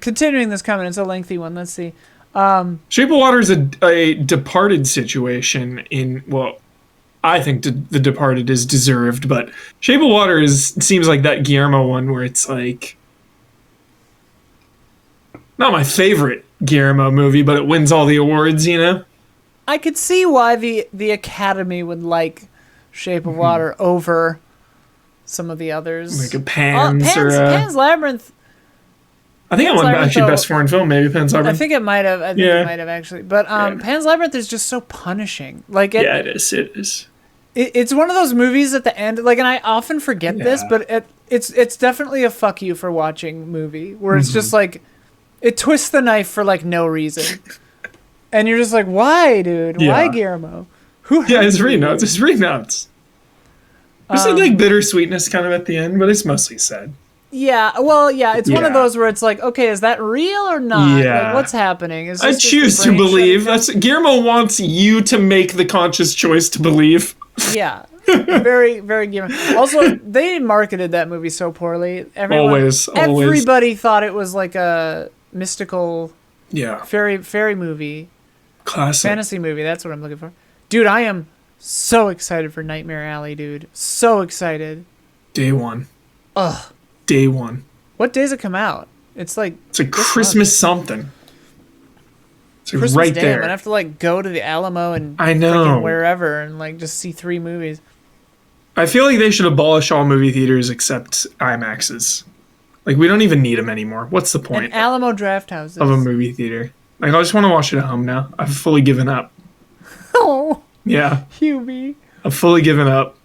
Continuing this comment, it's a lengthy one. Let's see. Shape of Water is a Departed situation in, well, I think The Departed is deserved, but Shape of Water seems like that Guillermo one where it's like not my favorite Guillermo movie, but it wins all the awards, you know? I could see why the Academy would like Shape of Water over some of the others. Like a Pan's Pan's Labyrinth. I think it won actually Best Foreign Film, maybe Pan's I Labyrinth. think it might have. I think Yeah. it might have actually. But Pan's Labyrinth is just so punishing. Like Yeah, it is. It is. it's one of those movies at the end. Like, and I often forget this, Yeah. but it's definitely a fuck you for watching movie where it's Mm-hmm. just like it twists the knife for like no reason, and you're just like, why, dude? Why, Yeah. Guillermo? Who? Yeah, hurt it's really you? nuts. It's really nuts. There's like bittersweetness kind of at the end, but it's mostly sad. Yeah, well, yeah, it's one of Yeah. those where it's like, okay, is that real or not? Yeah. Like, what's happening? Is I this just choose the to brain believe. shutting Guillermo wants you to make the conscious choice to believe. down? Yeah, very, very Guillermo. Also, they marketed that movie so poorly. Always. Everybody thought it was like a mystical Yeah. fairy movie, Classic. fantasy movie. That's what I'm looking for. Dude, I am so excited for Nightmare Alley, dude. So excited. Day one. Ugh. Day one. What days it come out? It's like It's like Christmas something. It's like Christmas right Day. there. I'm gonna have to like go to the Alamo and I know. freaking wherever and like just see 3 movies. I feel like they should abolish all movie theaters except IMAXs. Like, we don't even need them anymore. What's the point And Alamo Draft Houses. of a movie theater? Like, I just want to watch it at home now. I've fully given up. Oh, Yeah, Hubie. I've fully given up.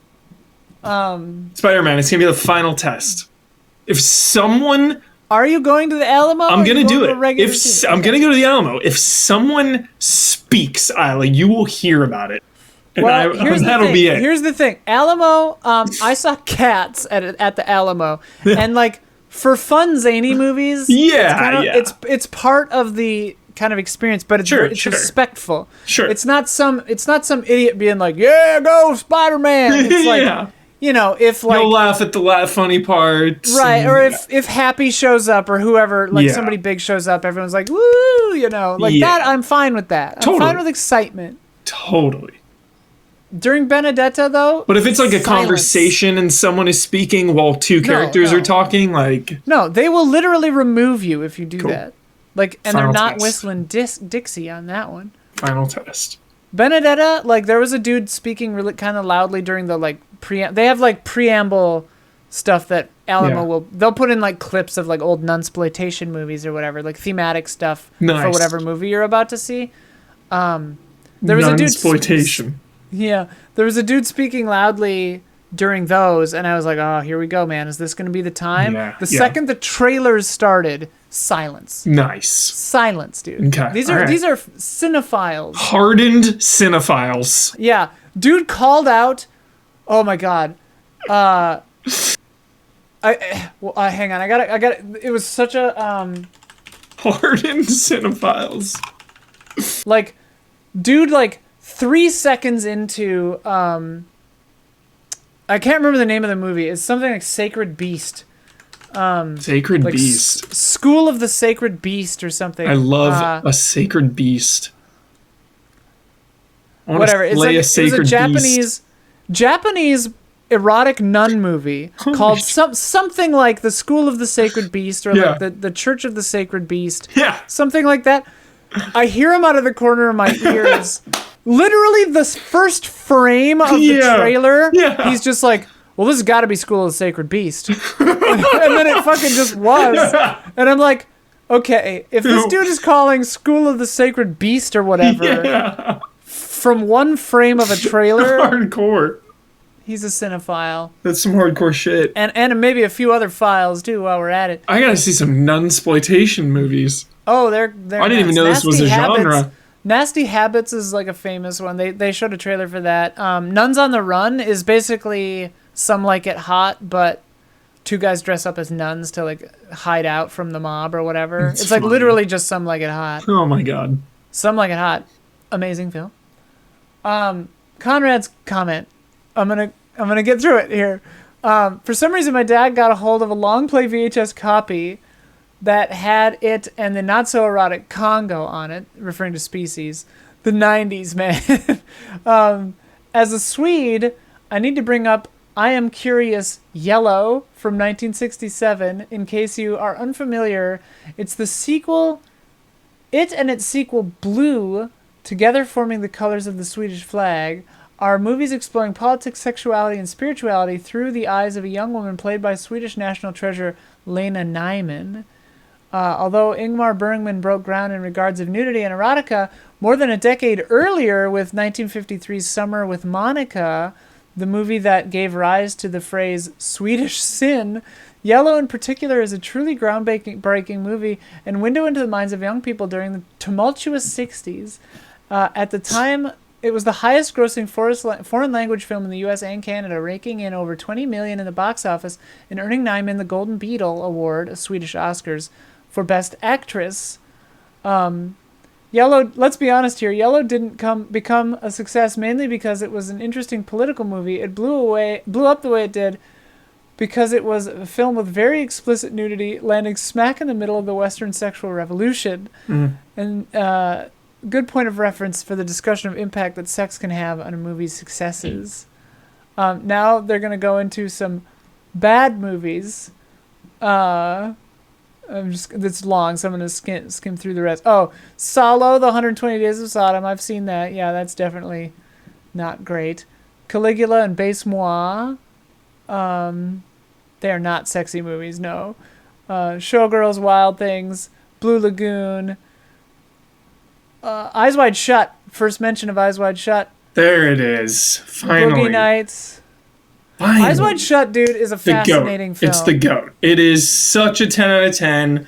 Spider-Man, it's going to be the final test. If someone... Are you going to the Alamo? I'm or going you to do going it. a regular theater? I'm going to go to the Alamo. If someone speaks, Isla, you will hear about it. And Well, here's the that'll thing. be it. Here's the thing. Alamo. I saw Cats at the Alamo, and like for fun zany movies. Yeah, yeah. It's part of the kind of experience, but it's it's respectful. Sure. It's not some idiot being like, "Yeah, go Spider-Man." It's like, yeah. you know, if like you'll laugh at the funny parts, right? and, Or if Happy shows up or whoever, like somebody big shows up, everyone's like, "Woo!" You know, like that. I'm fine with that. I'm fine with excitement. Totally. During Benedetta, though, but if it's like a conversation and someone is speaking while two characters are talking, like no, they will literally remove you if you do that. Like, and Final they're not test. whistling Dixie on that one. Final test. Benedetta, like there was a dude speaking really kind of loudly during the like they have like preamble stuff that Alamo they'll put in like clips of like old nunsploitation movies or whatever, like thematic stuff for whatever movie you're about to see. There was a dude nunsploitation. Yeah, there was a dude speaking loudly during those, and I was like, "Oh, here we go, man! Is this going to be the time?" The second the trailers started, silence. Nice silence, dude. Okay, these are cinephiles, hardened cinephiles. Yeah, dude called out. Oh my god. Hang on. I got. It was such a hardened cinephiles. Like, dude, like. 3 seconds into I can't remember the name of the movie. It's something like Sacred Beast. Sacred like Beast. School of the Sacred Beast or something. I love a Sacred Beast. Whatever. It's like, it was a Japanese erotic nun movie called something like the School of the Sacred Beast or like the Church of the Sacred Beast. Yeah. Something like that. I hear him out of the corner of my ears. Literally, the first frame of the trailer, he's just like, well, this has got to be School of the Sacred Beast. And then it fucking just was. And I'm like, okay, if this dude is calling School of the Sacred Beast or whatever from one frame of a trailer... Hardcore. He's a cinephile. That's some hardcore shit. And maybe a few other files, too, while we're at it. I gotta see some nunsploitation movies. Oh, they're I didn't even know this was a genre. Nasty Habits is like a famous one. They showed a trailer for that. Nuns on the Run is basically Some Like It Hot, but two guys dress up as nuns to like hide out from the mob or whatever. It's like literally just Some Like It Hot. Oh my god. Some Like It Hot. Amazing film. Conrad's comment. I'm gonna get through it here. For some reason my dad got a hold of a long play VHS copy that had it and the not so erotic Congo on it, referring to Species. The 90s, man. As a Swede, I need to bring up I Am Curious Yellow from 1967. In case you are unfamiliar, it's the sequel. It and its sequel Blue, together forming the colors of the Swedish flag, are movies exploring politics, sexuality, and spirituality through the eyes of a young woman played by Swedish national treasure Lena Nyman. Although Ingmar Bergman broke ground in regards of nudity and erotica more than a decade earlier with 1953's Summer with Monica, the movie that gave rise to the phrase Swedish sin, Yellow in particular is a truly groundbreaking movie and window into the minds of young people during the tumultuous 60s. At the time, it was the highest grossing foreign language film in the US and Canada, raking in over $20 million in the box office and earning Nyman the Golden Beetle Award, a Swedish Oscars, for Best Actress. Yellow, let's be honest here, Yellow didn't become a success mainly because it was an interesting political movie. It blew up the way it did because it was a film with very explicit nudity, landing smack in the middle of the Western sexual revolution. And good point of reference for the discussion of impact that sex can have on a movie's successes. Now they're going to go into some bad movies. It's long, so I'm going to skim through the rest. Oh, Salo, the 120 Days of Sodom. I've seen that. Yeah, that's definitely not great. Caligula and Base Moi. They are not sexy movies, no. Showgirls, Wild Things, Blue Lagoon. Eyes Wide Shut. First mention of Eyes Wide Shut. There it is. Finally. Boogie Nights. Finally. Eyes Wide Shut, dude, is a fascinating film. It's the GOAT. It is such a 10 out of 10.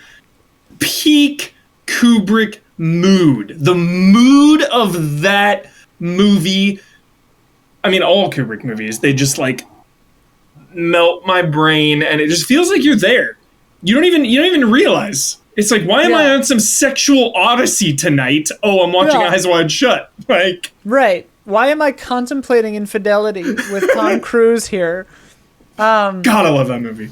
Peak Kubrick mood. The mood of that movie. I mean, all Kubrick movies, they just like melt my brain, and it just feels like you're there. You don't even realize. It's like, why am I on some sexual odyssey tonight? Oh, I'm watching Eyes Wide Shut. Like, right. Why am I contemplating infidelity with Tom Cruise here? God, I love that movie.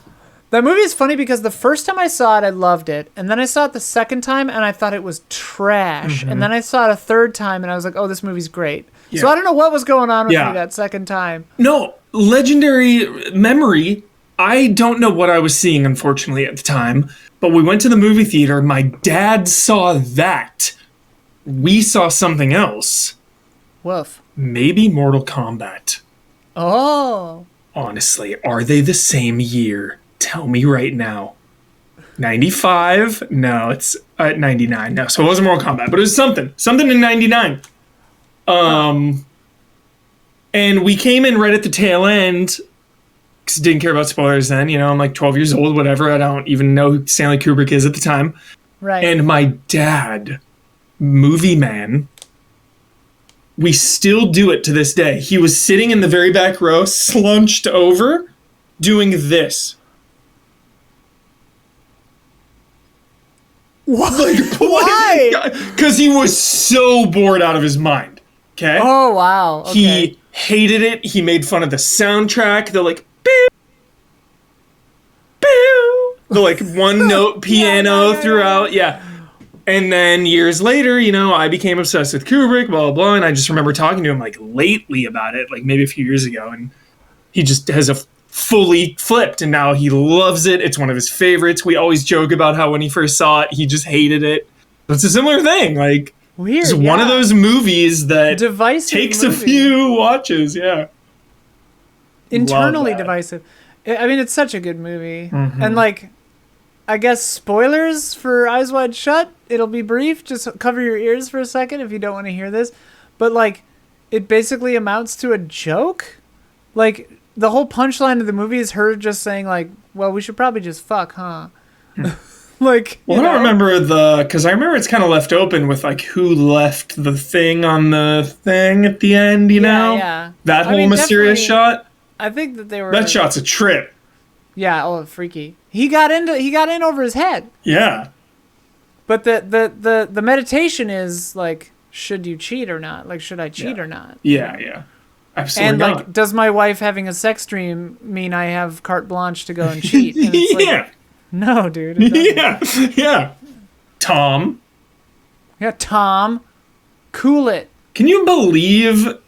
That movie is funny because the first time I saw it, I loved it. And then I saw it the second time, and I thought it was trash. And then I saw it a third time, and I was like, oh, this movie's great. Yeah. So I don't know what was going on with me that second time. No, legendary memory. I don't know what I was seeing, unfortunately, at the time. But we went to the movie theater. My dad saw that. We saw something else. Woof. Maybe Mortal Kombat. Oh. Honestly, are they the same year? Tell me right now. 95? No, it's 99. No, so it wasn't Mortal Kombat, but it was something. Something in 99. And we came in right at the tail end, because didn't care about spoilers then. You know, I'm like 12 years old, whatever. I don't even know who Stanley Kubrick is at the time. Right. And my dad, movie man, we still do it to this day. He was sitting in the very back row, slunched over, doing this. What? Like, why? Because he was so bored out of his mind. Okay? Oh, wow. Okay. He hated it. He made fun of the soundtrack. They're like, boo, boo. The like one note piano throughout. Yeah. And then years later, you know, I became obsessed with Kubrick, blah, blah, blah. And I just remember talking to him like lately about it, like maybe a few years ago. And he just has a fully flipped, and now he loves it. It's one of his favorites. We always joke about how when he first saw it, he just hated it. It's a similar thing. Like, weird. It's one of those movies that takes a few watches. Yeah. Internally divisive. I mean, it's such a good movie. And like, I guess spoilers for Eyes Wide Shut. It'll be brief. Just cover your ears for a second if you don't want to hear this. But like, it basically amounts to a joke. Like, the whole punchline of the movie is her just saying like, well, we should probably just fuck, huh? Like, well, I don't remember because I remember it's kind of left open with like who left the thing on the thing at the end, you know? Yeah. That whole mysterious shot. I think that they were. That shot's a trip. Yeah. Oh, freaky. He got in over his head. Yeah. But the meditation is like, should you cheat or not? Like, should I cheat or not? Yeah. Yeah. Absolutely. And like, does my wife having a sex dream mean I have carte blanche to go and cheat? And it's like, no, dude. Yeah. Tom. Yeah, Tom. Cool it. Can you believe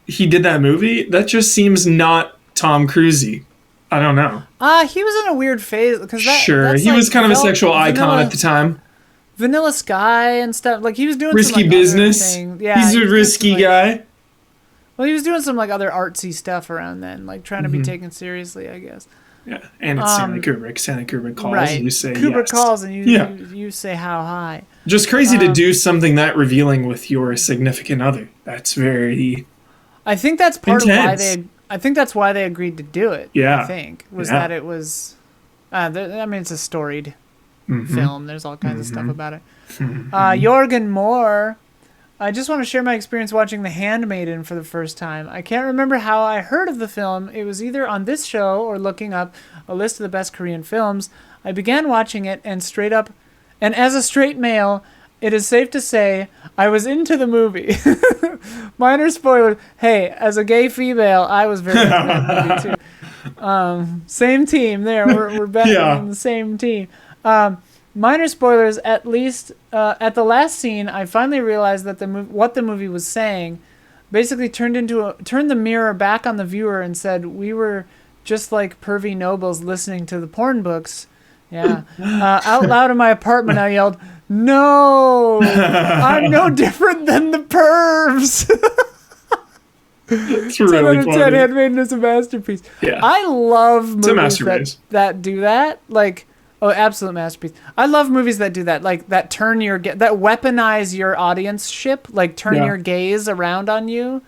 he did that movie? That just seems not Tom Cruise-y. I don't know. He was in a weird phase because he was kind of a sexual icon at the time. Vanilla Sky and stuff. Like, he was doing risky some, like, business. Yeah, he's a risky guy. Well, he was doing some like other artsy stuff around then, like trying to be taken seriously, I guess. Yeah, and it's Stanley Kubrick. Stanley Kubrick calls, and you say Kubrick yes. calls, and you say how high. Just crazy to do something that revealing with your significant other. That's very. I think that's part intense. of why they. I think that's why they agreed to do it. Yeah, I think was that it was. I mean, it's a storied film. There's all kinds of stuff about it. Jorgen Moore. I just want to share my experience watching The Handmaiden for the first time. I can't remember how I heard of the film. It was either on this show or looking up a list of the best Korean films. I began watching it and as a straight male, it is safe to say I was into the movie. Minor spoiler. Hey, as a gay female, I was very into that movie too. Same team there. We're betting on the same team. Minor spoilers, at least at the last scene, I finally realized that what the movie was saying basically turned the mirror back on the viewer and said, we were just like pervy nobles listening to the porn books. Yeah. Out loud in my apartment, I yelled, no, I'm no different than the pervs. It's really 10 out of 10, Handmaiden is a masterpiece. Yeah. I love movies that do that. Like, oh, absolute masterpiece. I love movies that do that, like that that weaponize your audience ship, like turn your gaze around on you.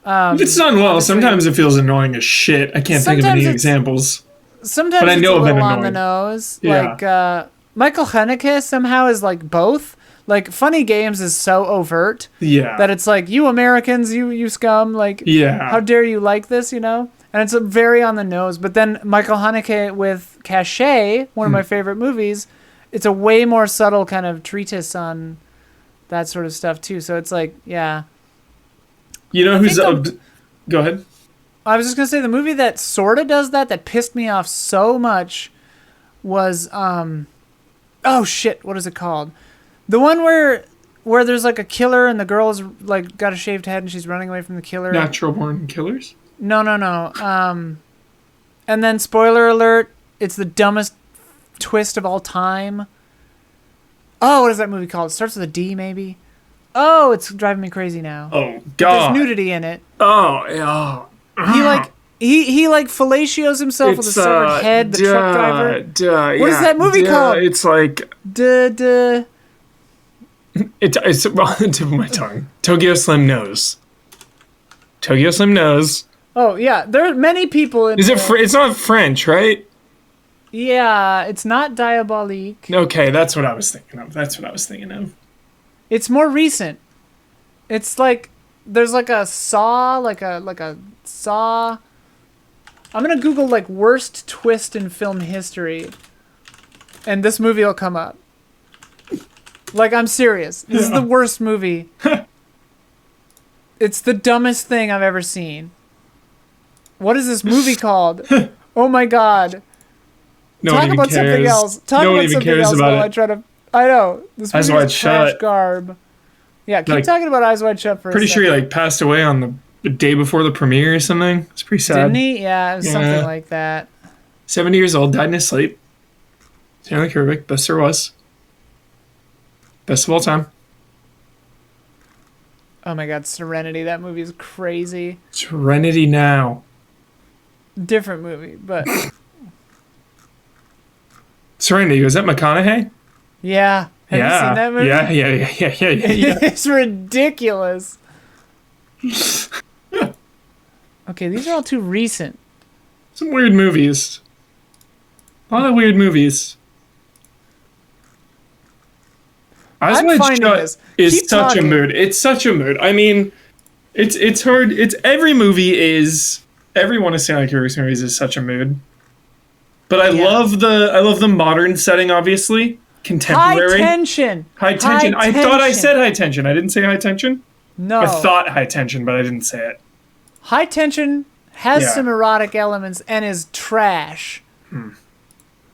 It's done well. Sometimes it feels annoying as shit. I can't think of any examples. Sometimes but I know it's a little annoying. On the nose. Yeah. Like Michael Haneke somehow is like both. Like, Funny Games is so overt that it's like, you Americans, you scum, like, how dare you like this, you know? And it's very on the nose. But then Michael Haneke with Cachet, one of my favorite movies, it's a way more subtle kind of treatise on that sort of stuff too. So it's like, yeah. You know who's go ahead. I was just gonna say the movie that sort of does that pissed me off so much was oh shit, what is it called? The one where there's like a killer and the girl's like got a shaved head and she's running away from the killer. Natural Born Killers? No. And then spoiler alert, it's the dumbest twist of all time. Oh, what is that movie called? It starts with a D maybe. Oh, it's driving me crazy now. Oh god. There's nudity in it. Oh, yeah. He like fellatios himself with a severed head, the truck driver. What is that movie called? It's like it's on the tip of my tongue. Tokyo Slim Nose. Tokyo Slim Nose. Oh yeah, there are many people in. Is it? It's not French, right? Yeah, it's not Diabolique. Okay, that's what I was thinking of. It's more recent. It's like there's like a saw, like a saw. I'm gonna Google like worst twist in film history, and this movie will come up. Like, I'm serious. This is the worst movie. It's the dumbest thing I've ever seen. What is this movie called? Oh my god. Talk about something else. Talk about something else while I try to... I know. This movie is trash garb. Yeah, keep talking about Eyes Wide Shut for a second. Pretty sure he like passed away on the day before the premiere or something. It's pretty sad. Didn't he? Yeah, it was something like that. 70 years old, died in his sleep. Stanley Kubrick, best there was. Best of all time. Oh my god, Serenity. That movie is crazy. Serenity Now. Different movie, but... Serenity, was that McConaughey? Yeah. Have you seen that movie? Yeah. It's ridiculous. Okay, these are all too recent. Some weird movies. A lot of weird movies. Eyes Wide Shut is such a mood. It's such a mood. I mean, it's hard. It's every movie is. Every one of Stanley Kubrick's movies is such a mood. But I love the modern setting. Obviously, contemporary. High tension. I thought I said high tension. I didn't say high tension. No. I thought high tension, but I didn't say it. High tension has some erotic elements and is trash.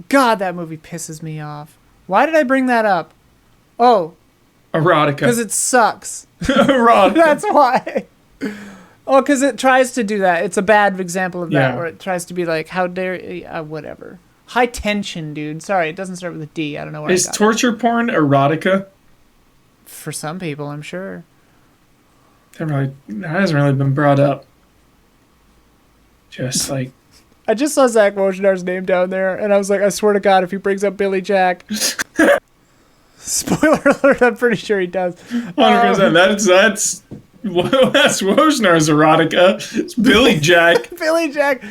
God, that movie pisses me off. Why did I bring that up? Oh. Erotica. Because it sucks. Erotica. That's why. Oh, because it tries to do that. It's a bad example of that, where it tries to be like, how dare, whatever. High tension, dude. Sorry, it doesn't start with a D. I don't know where Is torture porn erotica? For some people, I'm sure. That hasn't really been brought up. Just like... I just saw Zach Wojnar's name down there, and I was like, I swear to God, if he brings up Billy Jack... Spoiler alert, I'm pretty sure he does. 100%. That's Wojnar's erotica. It's Billy Jack. Billy Jack.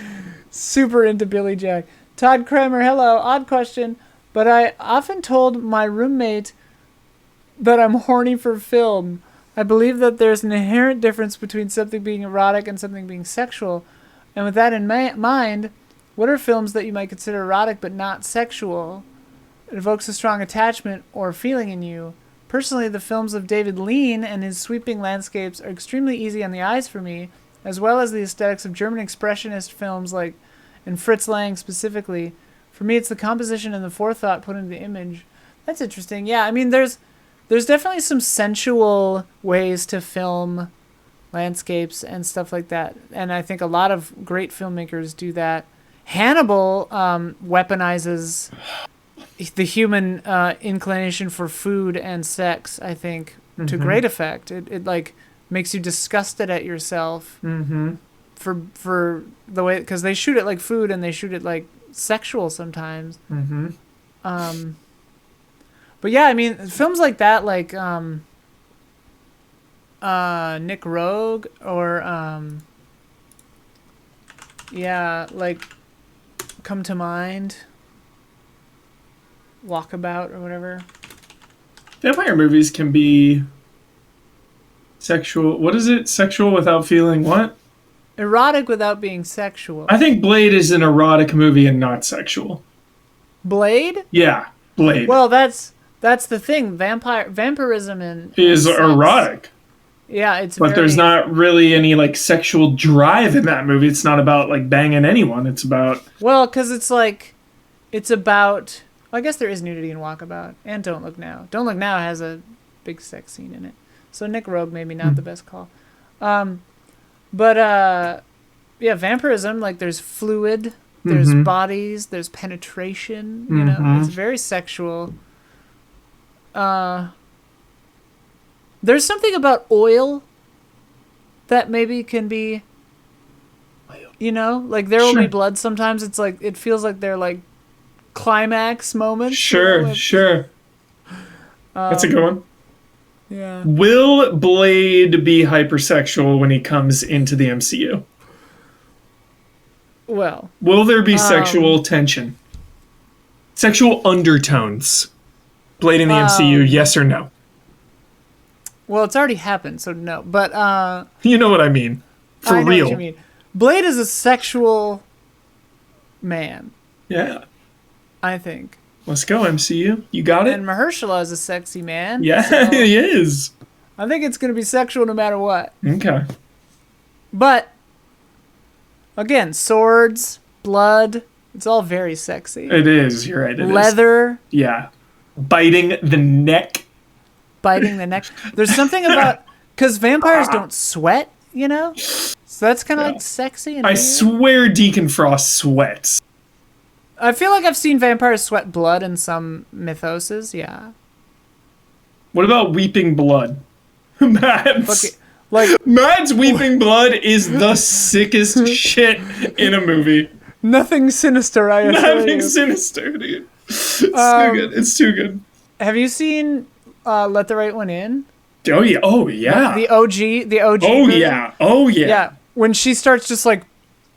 Super into Billy Jack. Todd Kramer, hello. Odd question, but I often told my roommate that I'm horny for film. I believe that there's an inherent difference between something being erotic and something being sexual. And with that in mind, what are films that you might consider erotic but not sexual? It evokes a strong attachment or feeling in you. Personally, the films of David Lean and his sweeping landscapes are extremely easy on the eyes for me, as well as the aesthetics of German expressionist films like, and Fritz Lang specifically. For me, it's the composition and the forethought put into the image. That's interesting. Yeah, I mean, there's definitely some sensual ways to film landscapes and stuff like that, and I think a lot of great filmmakers do that. Hannibal weaponizes the human inclination for food and sex, I think, to great effect. It like makes you disgusted at yourself for the way, because they shoot it like food and they shoot it like sexual sometimes. But yeah, I mean, films like that, like Nick Rogue or like Come to Mind, Walkabout or whatever. Vampire movies can be sexual. What is it? Sexual without feeling what? Erotic without being sexual. I think Blade is an erotic movie and not sexual. Blade? Yeah. Blade. Well, that's the thing. Vampirism and is sex. erotic. Yeah, it's But there's not really any like sexual drive in that movie. It's not about like banging anyone. It's about well, because it's about. I guess there is nudity in Walkabout and Don't Look Now. Don't Look Now has a big sex scene in it, so Nick Rogue maybe not the best call. But yeah, vampirism, like there's fluid, there's bodies, there's penetration. You know, it's very sexual. There's something about oil that maybe can be, you know, like There Will Be Blood. Sometimes it's like it feels like they're like climax moments. Sure, you know, sure. That's a good one. Yeah. Will Blade be hypersexual when he comes into the MCU? Well, Will there be sexual tension? Sexual undertones? Blade in the MCU, yes or no? well, it's already happened, so no. But You know what I mean. For I know real. what you mean. Blade is a sexual man, Yeah. I think. Let's go, MCU. You got it? And Mahershala is a sexy man. Yeah, so he is. I think it's going to be sexual no matter what. Okay. But, again, swords, blood, it's all very sexy. It is. You're right. It is. Leather, Yeah. Biting the neck. biting the neck. There's something about... Because vampires don't sweat, you know? So that's kind of like sexy and I weird. swear Deacon Frost sweats. I feel like I've seen vampires sweat blood in some mythoses, yeah. What about weeping blood? Mads. Like, Mads weeping blood is the sickest shit in a movie. nothing sinister, I assure Nothing you. sinister, dude. It's too good. It's too good. Have you seen Let the Right One In? Oh yeah. Oh yeah. The OG Oh version? yeah. Oh yeah. Yeah, when she starts just like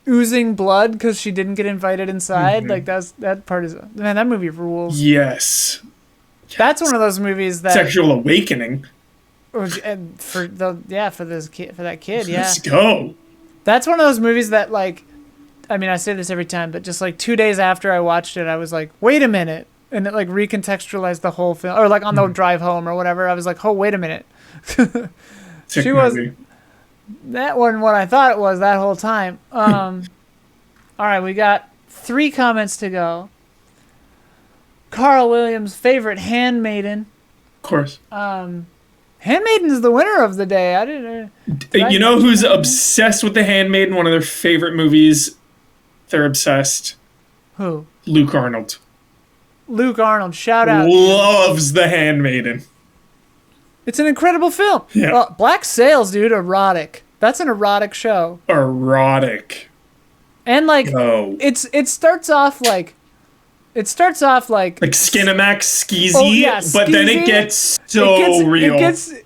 oozing blood because she didn't get invited inside, like that part is, man, that movie rules. Yes. That's one of those movies that Sexual awakening. and for that kid, yeah. Let's go. That's one of those movies that, like, I mean, I say this every time, but just like 2 days after I watched it, I was like, wait a minute, and it like recontextualized the whole film, or like on the drive home or whatever. I was like, oh, wait a minute. Sick She movie. That wasn't what I thought it was that whole time. All right, we got 3 comments to go. Carl Williams' favorite Handmaiden. Of course. Handmaiden is the winner of the day. I didn't. You know who's obsessed with The Handmaiden? One of their favorite movies. They're obsessed. Who? Luke Arnold. Luke Arnold. Shout out. Loves The Handmaiden. It's an incredible film. Yeah. Black Sails, dude. Erotic. That's an erotic show. Erotic. And like, Oh. it starts off like. Like Skinamax skeezy, Oh, yeah, but then skeezy. it gets so real.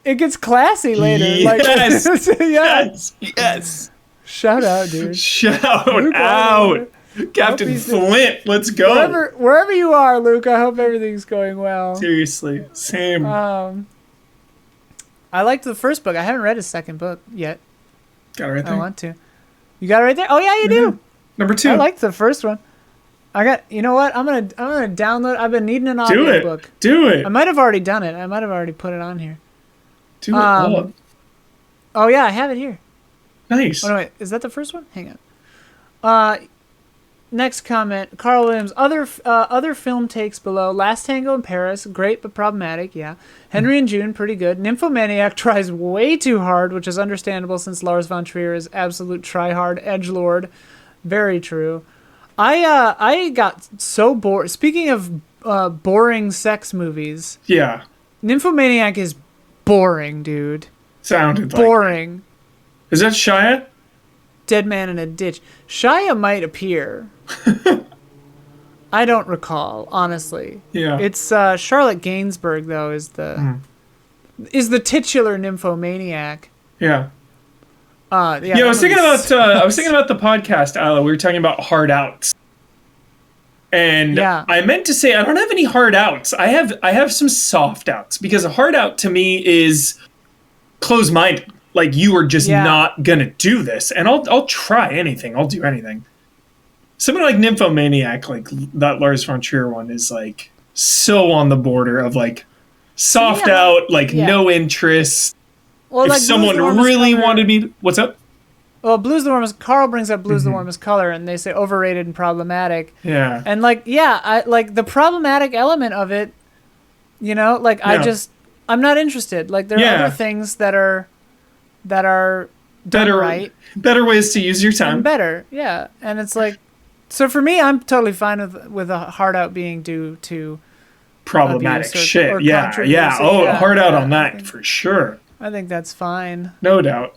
It gets classy later. Yes. Like, yeah. Yes. Shout out, dude. Shout Luke out. Arnold. Captain he's- Flint, let's go. Wherever you are, Luke, I hope everything's going well. Seriously. Same. I liked the first book. I haven't read his second book yet. Got it right I there. want to. You got it right there? Oh yeah, you do. Number 2. I liked the first one. You know what? I'm gonna download. I've been needing an Do it. audiobook. Do it. I might have already done it. I might have already put it on here. Do it all. Oh yeah, I have it here. Nice. Oh no, wait, is that the first one? Hang on. Next comment, Carl Williams. Other film takes below: Last Tango in Paris, great but problematic. Yeah. Henry and June, pretty good. Nymphomaniac tries way too hard, which is understandable since Lars von Trier is absolute try-hard edgelord. Very true. I got so bored. Speaking of boring sex movies, Yeah. Nymphomaniac is boring, dude. Sounded like. Boring. Is that Shia? Dead man in a ditch. Shia might appear. I don't recall, honestly. Yeah. It's Charlotte Gainsbourg though is the titular nymphomaniac. Yeah. Yeah, Yeah, I was thinking about the podcast, Isla. We were talking about hard outs. And Yeah. I meant to say I don't have any hard outs. I have some soft outs because a hard out to me is closed-minded. Like you are just not gonna do this. And I'll try anything. I'll do anything. Something like Nymphomaniac, like that Lars von Trier one, is like so on the border of like soft Yeah, out, like yeah. no interest. Well, If like someone really wanted me, what's up? Well, Blue's the warmest. Carl brings up Blue's the warmest color, and they say overrated and problematic. Yeah. And like, yeah, I like the problematic element of it. You know, like I'm not interested. Like there are other things that are done better ways to use your time. and better, yeah. And it's like, so for me, I'm totally fine with a hard out being due to problematic abuse shit. or Yeah. Oh, yeah, hard out on that for sure. I think that's fine. No doubt.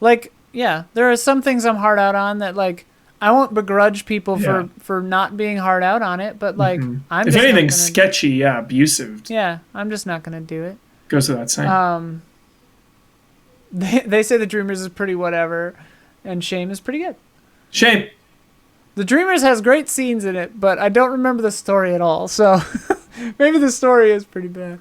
Like, yeah, there are some things I'm hard out on that, like, I won't begrudge people for not being hard out on it, but like, I'm if just anything's sketchy, abusive. Yeah, I'm just not gonna do it. Goes without saying. They say the Dreamers is pretty whatever, and Shame is pretty good. Shame. The Dreamers has great scenes in it, but I don't remember the story at all. So maybe the story is pretty bad.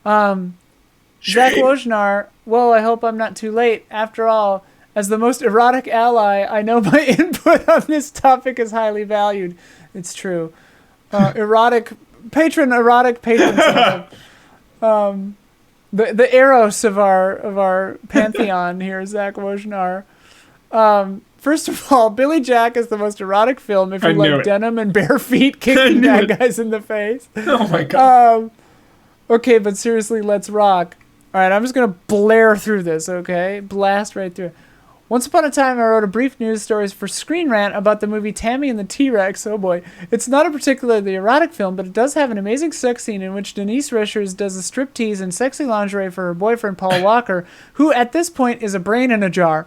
Zach Wojnar, whoa, I hope I'm not too late. After all, as the most erotic ally, I know my input on this topic is highly valued. It's true. Erotic patrons. The Eros of our pantheon here, Zach Wojnar. First of all, Billy Jack is the most erotic film if you like denim and bare feet kicking bad guys in the face. Oh my god. Okay, but seriously, let's rock. All right, I'm just going to blare through this, okay? Blast right through it. Once upon a time, I wrote a brief news stories for Screen Rant about the movie Tammy and the T-Rex. Oh boy. It's not a particularly erotic film, but it does have an amazing sex scene in which Denise Richards does a striptease in sexy lingerie for her boyfriend, Paul Walker, who at this point is a brain in a jar.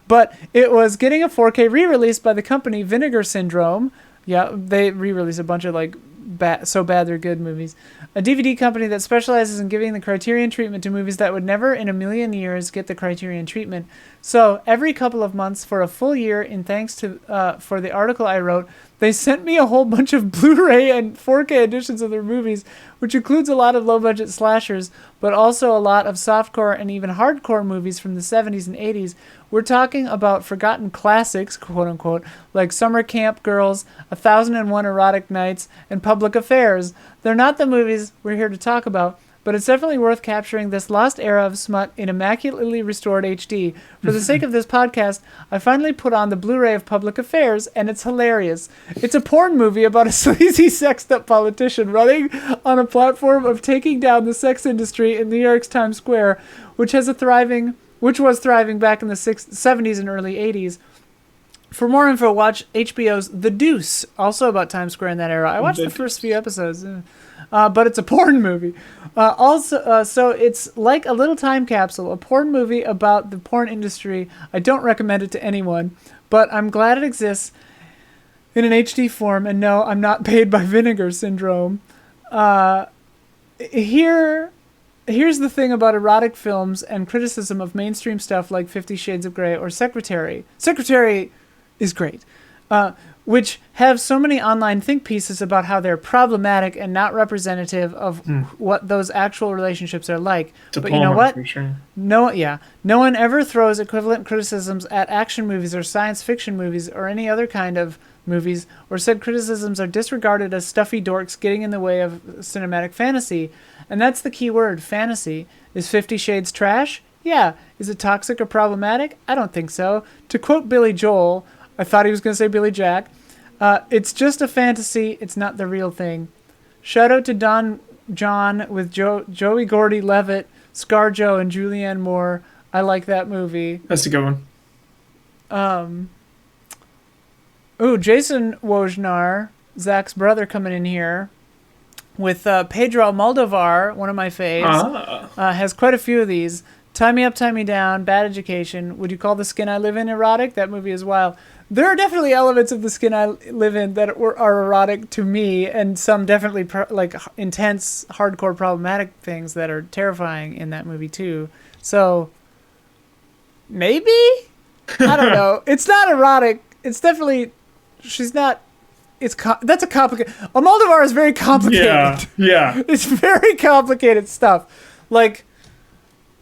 But it was getting a 4K re-release by the company Vinegar Syndrome. Yeah, they re-release a bunch of like so bad they're good movies. A DVD company that specializes in giving the Criterion treatment to movies that would never in a million years get the Criterion treatment. So every couple of months for a full year, in thanks to for the article I wrote, they sent me a whole bunch of Blu-ray and 4K editions of their movies, which includes a lot of low-budget slashers, but also a lot of softcore and even hardcore movies from the 70s and 80s. We're talking about forgotten classics, quote-unquote, like Summer Camp Girls, 1001 Erotic Nights, and Public Affairs. They're not the movies we're here to talk about, but it's definitely worth capturing this lost era of smut in immaculately restored HD. For the sake of this podcast, I finally put on the Blu-ray of Public Affairs, and it's hilarious. It's a porn movie about a sleazy sexed-up politician running on a platform of taking down the sex industry in New York's Times Square, which was thriving back in the 70s and early 80s. For more info, watch HBO's The Deuce, also about Times Square in that era. I watched the first few episodes, but it's a porn movie. So it's like a little time capsule, a porn movie about the porn industry. I don't recommend it to anyone, but I'm glad it exists in an HD form. And no, I'm not paid by Vinegar Syndrome. Here's the thing about erotic films and criticism of mainstream stuff like 50 Shades of Grey or Secretary. Secretary is great. Which have so many online think pieces about how they're problematic and not representative of what those actual relationships are like. But you know what? Sure. No one ever throws equivalent criticisms at action movies or science fiction movies or any other kind of movies, or said criticisms are disregarded as stuffy dorks getting in the way of cinematic fantasy. And that's the key word, fantasy. Is 50 Shades trash? Yeah. Is it toxic or problematic? I don't think so. To quote Billy Joel, I thought he was going to say Billy Jack, it's just a fantasy, it's not the real thing. Shout out to Don John with Joey Gordy Levitt, ScarJo, and Julianne Moore. I like that movie. That's a good one. Jason Wojnar, Zach's brother, coming in here with Pedro Almodovar, one of my faves. Has quite a few of these. Tie Me Up, Tie Me Down, Bad Education. Would you call The Skin I Live In erotic? That movie is wild. There are definitely elements of The Skin I Live In that are erotic to me, and some definitely intense, hardcore, problematic things that are terrifying in that movie too. So, maybe? I don't know. It's not erotic. It's definitely... She's not... That's a complicated... Almodovar is very complicated. Yeah. It's very complicated stuff. Like...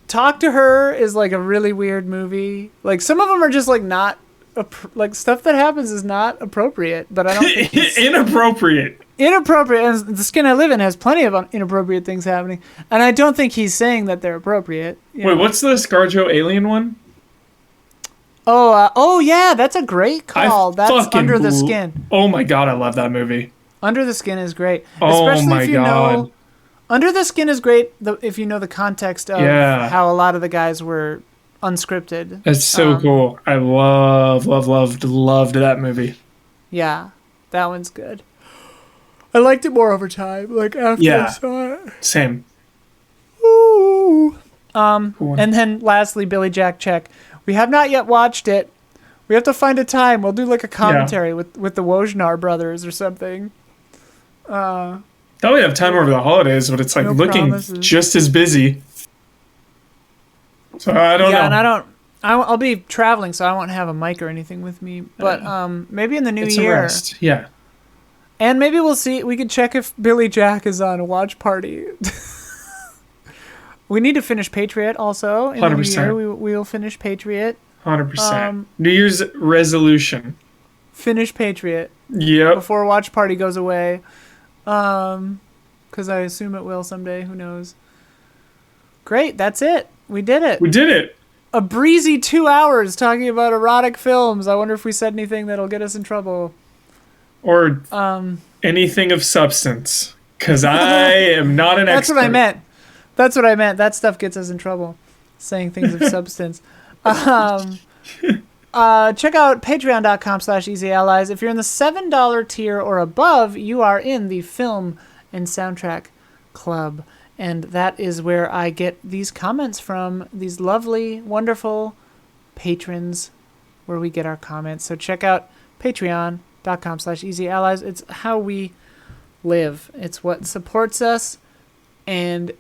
Talk to Her is like a really weird movie. Like some of them are just like not like stuff that happens is not appropriate. But I don't think he's Inappropriate. inappropriate. And the skin I live in has plenty of inappropriate things happening, and I don't think he's saying that they're appropriate. Wait, what's the ScarJo alien one? Oh yeah, that's a great call. That's fucking Under the Skin. Oh my god, I love that movie. Under the Skin is great. Oh Especially my if you god. know Under the Skin is great if you know the context of how a lot of the guys were unscripted. That's so cool. I loved that movie. Yeah, that one's good. I liked it more over time, like after I saw it. Same. Ooh. And then lastly, Billy Jack Check. We have not yet watched it. We have to find a time. We'll do like a commentary with the Wojnar brothers or something. Thought we'd have time over the holidays, but it's like looking promises. just as busy. So I don't know. Yeah, and I'll be traveling, so I won't have a mic or anything with me. But maybe in the new year. Rest. Yeah. And maybe we'll see. We can check if Billy Jack is on a watch party. We need to finish Patriot also. In 100%. The new year, we will finish Patriot. 100%. New Year's resolution. Finish Patriot. Yep. Before watch party goes away. Because I assume it will someday. Who knows? Great. That's it. We did it. We did it. A breezy 2 hours talking about erotic films. I wonder if we said anything that'll get us in trouble. Or anything of substance. Because I am not an expert. That's what I meant. That stuff gets us in trouble. Saying things of substance. Check out patreon.com/easyallies. If you're in the $7 tier or above, you are in the Film and Soundtrack Club. And that is where I get these comments from these lovely, wonderful patrons where we get our comments. So check out patreon.com/easyallies. It's how we live. It's what supports us, and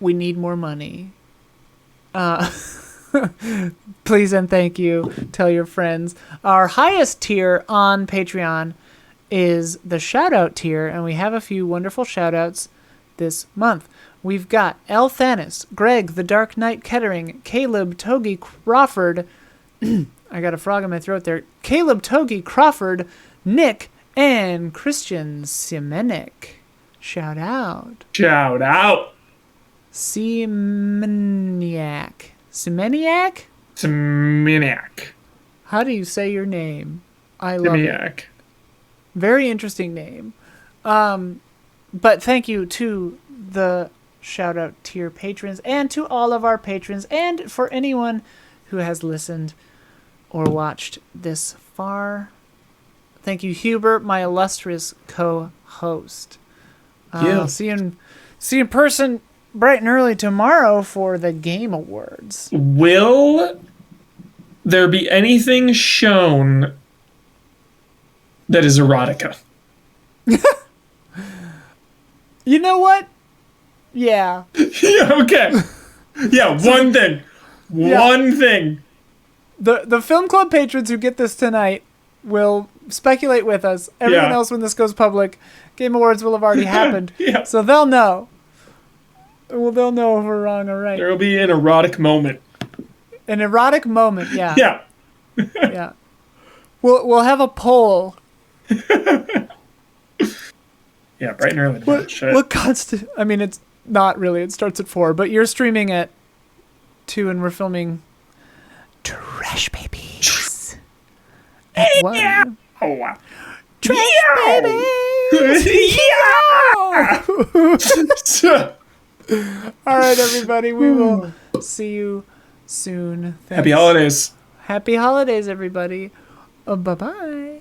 we need more money. Please and thank you. Tell your friends. Our highest tier on Patreon is the shout-out tier, and we have a few wonderful shout-outs this month. We've got El Thanis, Greg, The Dark Knight Kettering, Caleb Togi Crawford. I got a frog in my throat there. Caleb Togi Crawford, Nick, and Christian Simenik. Shout out. Shout out. Simeniac. Simeniac? Simeniac. How do you say your name? I love it. Very interesting name. But thank you to the shout out tier patrons and to all of our patrons and for anyone who has listened or watched this far. Thank you, Huber, my illustrious co-host. See you in person bright and early tomorrow for the Game Awards. Will there be anything shown that is erotica? You know what? Yeah. Yeah, okay. Yeah, one thing. One thing. The film club patrons who get this tonight will speculate with us. Everyone else, when this goes public, Game Awards will have already happened. So they'll know. Well, they'll know if we're wrong or right. There will be an erotic moment. An erotic moment, yeah. Yeah. Yeah. We'll have a poll. Yeah, bright and early. I mean, it's not really. It starts at 4, but you're streaming at 2, and we're filming Trash Babies at 1. Yeah. Oh, wow. Trash Babies! Yeah. All right, everybody. We will see you soon. Thanks. Happy holidays. Happy holidays, everybody. Bye-bye.